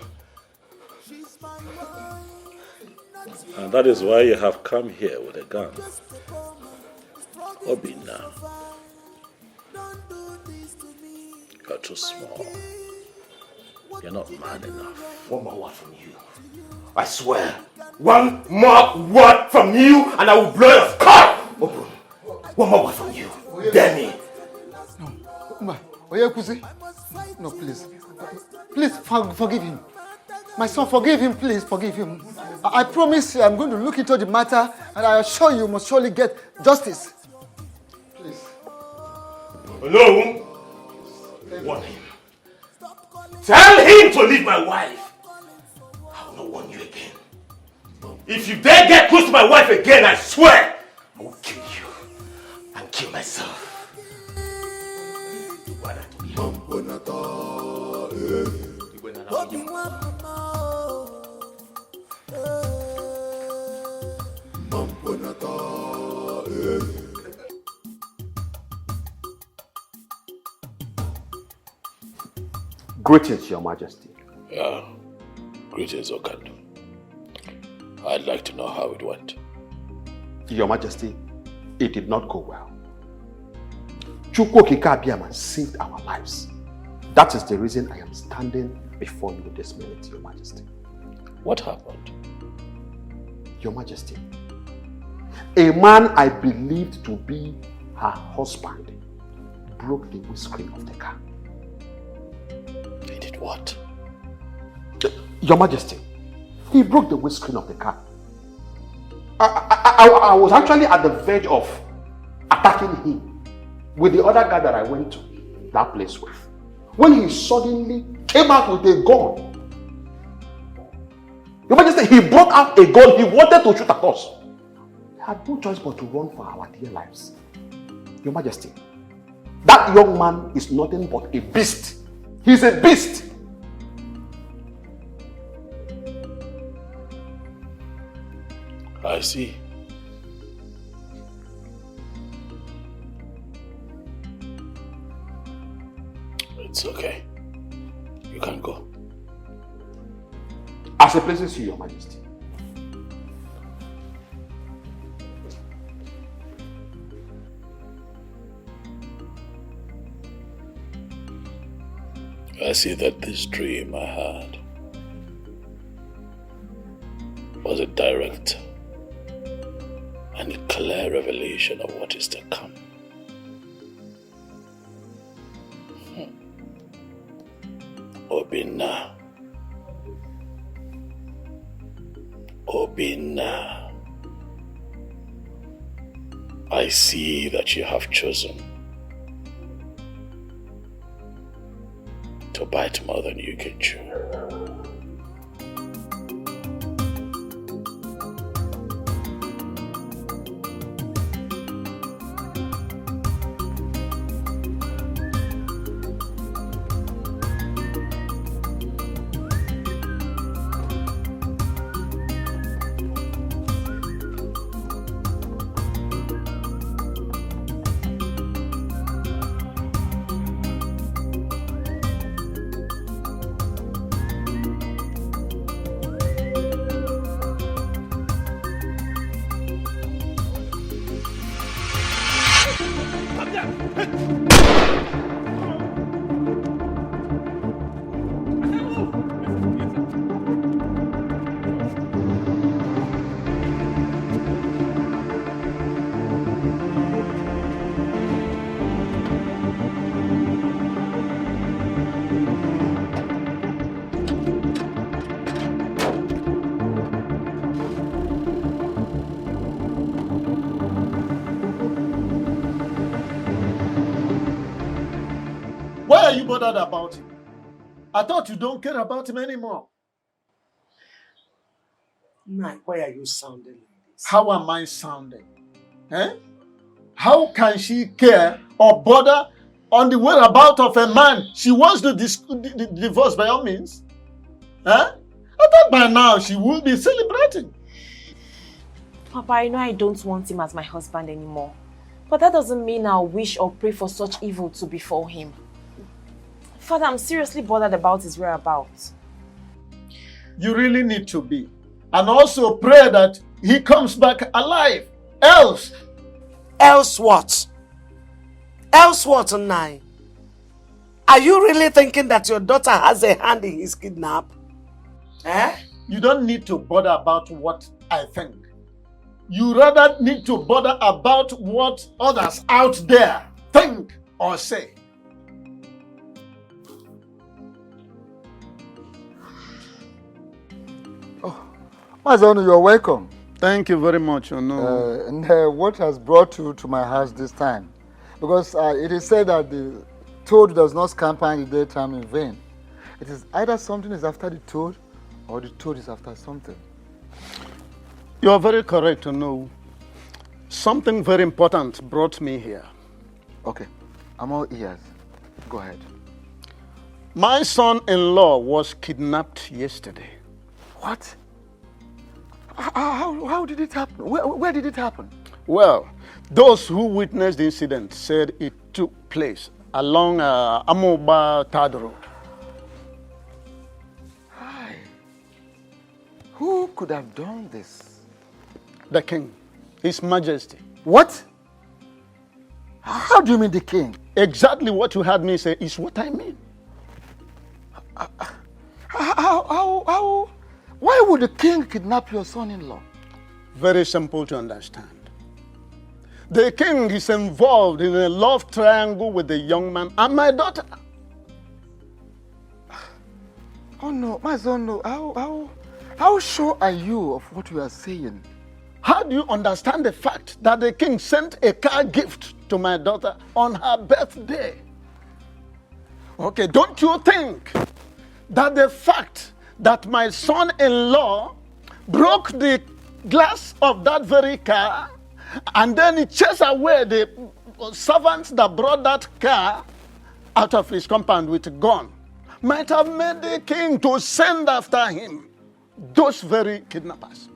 And that is why you have come here with a gun. Obina, you're too small. You're not man enough. One more word from you. I swear, one more word from you and I will blow your skull open. One more word from you. Dare me. No, Oyekuzi. No, please. Please forgive him. My son, forgive him, please, forgive him. I promise you, I'm going to look into the matter and I assure you must surely get justice. Please. Hello? Warn him. Tell him to leave my wife. I will not warn you again. If you dare get close to my wife again, I swear, I will kill you and kill myself. Greetings, Your Majesty. Yeah, greetings, Okando. I'd like to know how it went. Your Majesty, it did not go well. Chukwokika Abiyama saved our lives. That is the reason I am standing before you this minute, Your Majesty. What happened? Your Majesty, a man I believed to be her husband broke the windscreen of the car. He did what? Your Majesty, he broke the windscreen of the car. I was actually at the verge of attacking him with the other guy that I went to that place with, when he suddenly came out with a gun. Your Majesty, he brought out a gun. He wanted to shoot at us. We had no choice but to run for our dear lives. Your Majesty, that young man is nothing but a beast. He's a beast. I see. It's okay. You can go. As it pleases you, Your Majesty. I see that this dream I had was a direct and clear revelation of what is to come. Obina. Obina. I see that you have chosen to bite more than you can chew. bothered about him? I thought you don't care about him anymore. Nah, why are you sounding like this? How am I sounding? Eh? How can she care or bother on the whereabouts of a man she wants to divorce by all means? Eh? I thought by now she would be celebrating. Papa, I know I don't want him as my husband anymore. But that doesn't mean I'll wish or pray for such evil to befall him. Father, I'm seriously bothered about his whereabouts. You really need to be. And also pray that he comes back alive. Else. Else what? Else what, Nai? Are you really thinking that your daughter has a hand in his kidnap? Eh? You don't need to bother about what I think. You rather need to bother about what others out there think or say. Mazono, you're welcome. Thank you very much, Ono. What has brought you to my house this time? Because it is said that the toad does not scamper in the daytime in vain. It is either something is after the toad or the toad is after something. You are very correct, Ono. Something very important brought me here. Okay, I'm all ears. Go ahead. My son-in-law was kidnapped yesterday. What? How did it happen? Where did it happen? Well, those who witnessed the incident said it took place along Amoba Third Road. Hi. Who could have done this? The king, His Majesty. What? How do you mean the king? Exactly what you had me say is what I mean. How? Why would the king kidnap your son-in-law? Very simple to understand. The king is involved in a love triangle with the young man and my daughter. Oh no, my son, no. How sure are you of what you are saying? How do you understand the fact that the king sent a car gift to my daughter on her birthday? Okay, don't you think that the fact that my son-in-law broke the glass of that very car and then he chased away the servants that brought that car out of his compound with a gun might have made the king to send after him those very kidnappers?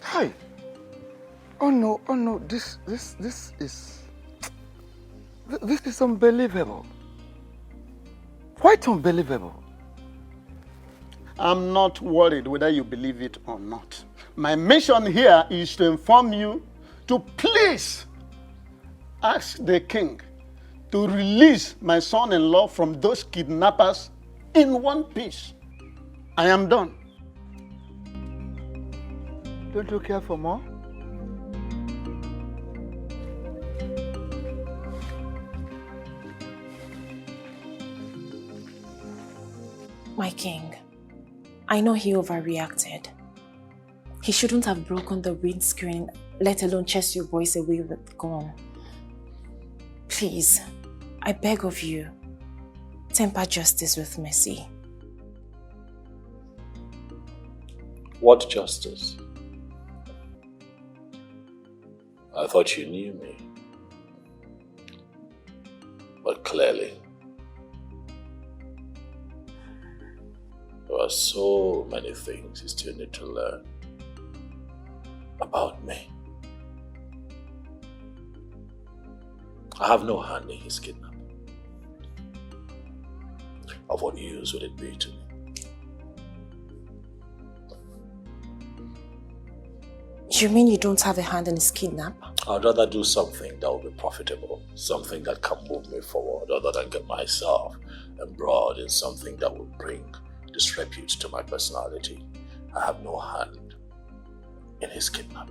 Hi. Oh no, this is unbelievable. Quite unbelievable. I'm not worried whether you believe it or not. My mission here is to inform you to please ask the king to release my son-in-law from those kidnappers in one piece. I am done. Don't you care for more? My king, I know he overreacted. He shouldn't have broken the windscreen, let alone chase your boys away with the gun. Please, I beg of you, temper justice with mercy. What justice? I thought you knew me. But clearly, there are so many things you still need to learn about me. I have no hand in his kidnapping. Of what use would it be to me? You mean you don't have a hand in his kidnap? I'd rather do something that will be profitable, something that can move me forward, other than get myself embroiled in something that will bring disrepute to my personality. I have no hand in his kidnap.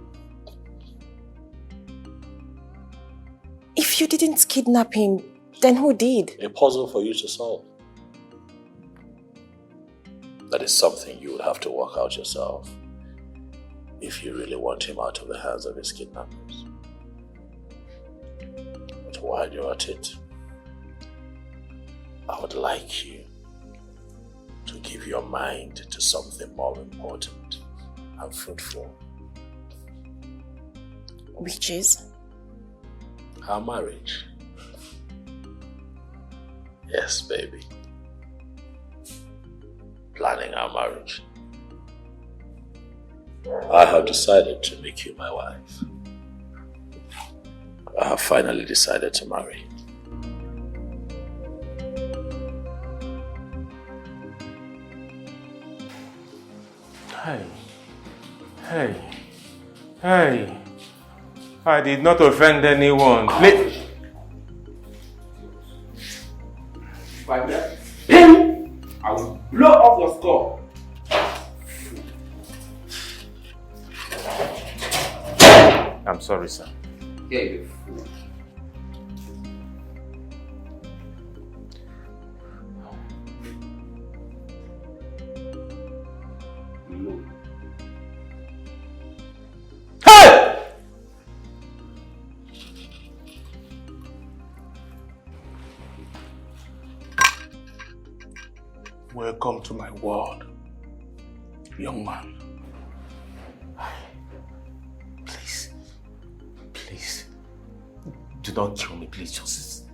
If you didn't kidnap him, then who did? A puzzle for you to solve. That is something you would have to work out yourself if you really want him out of the hands of his kidnappers. But while you're at it, I would like you to give your mind to something more important and fruitful. Which is? Our marriage. Yes, baby. Planning our marriage. I have decided to make you my wife. I have finally decided to marry. Hey. I did not offend anyone. Please. I will blow off your skull. I'm sorry, sir. Yeah, you fool. No. Hey! Welcome to my world, young man. Please, do not kill me, please. Just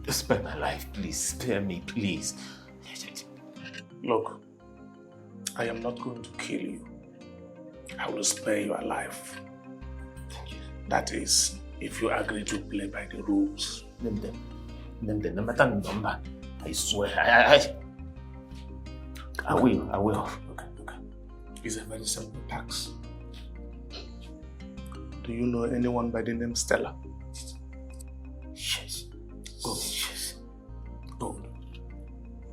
spare my life, please. Spare me, please. Look, I am not going to kill you. I will spare your life. Thank you. That is, if you agree to play by the rules. Name them. No matter the number. I swear. I will. Okay. It's a very simple task. Do you know anyone by the name Stella? Yes. Good.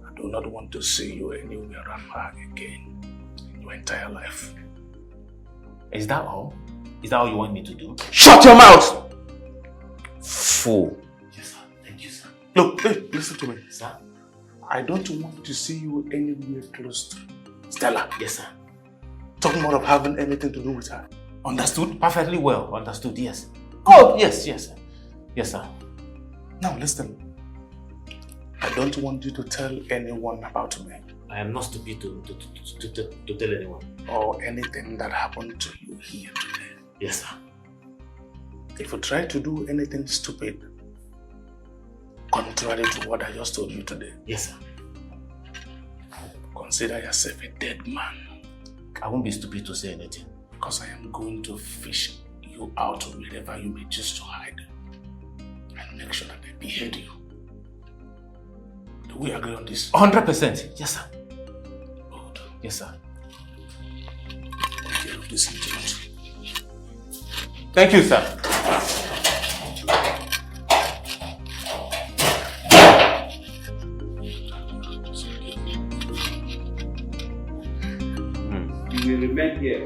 I do not want to see you anywhere around her again in your entire life. Is that all? Is that all you want me to do? Shut your mouth! Fool. Yes, sir. Thank you, sir. Look, listen to me. Sir? I don't want to see you anywhere close to Stella. Yes, sir. Talking more of having anything to do with her. Understood? Perfectly well. Understood, yes. Oh, yes, sir. Yes, sir. Now listen. I don't want you to tell anyone about me. I am not stupid to tell anyone. Or anything that happened to you here today. Yes, sir. If you try to do anything stupid, contrary to what I just told you today. Yes, sir. Consider yourself a dead man. I won't be stupid to say anything. Because I am going to fish you out wherever you may choose to hide. And make sure that they behead you. Do we agree on this? 100%. Yes, sir. Good. Yes, sir. Take care of this incident. Thank you, sir. You will remain here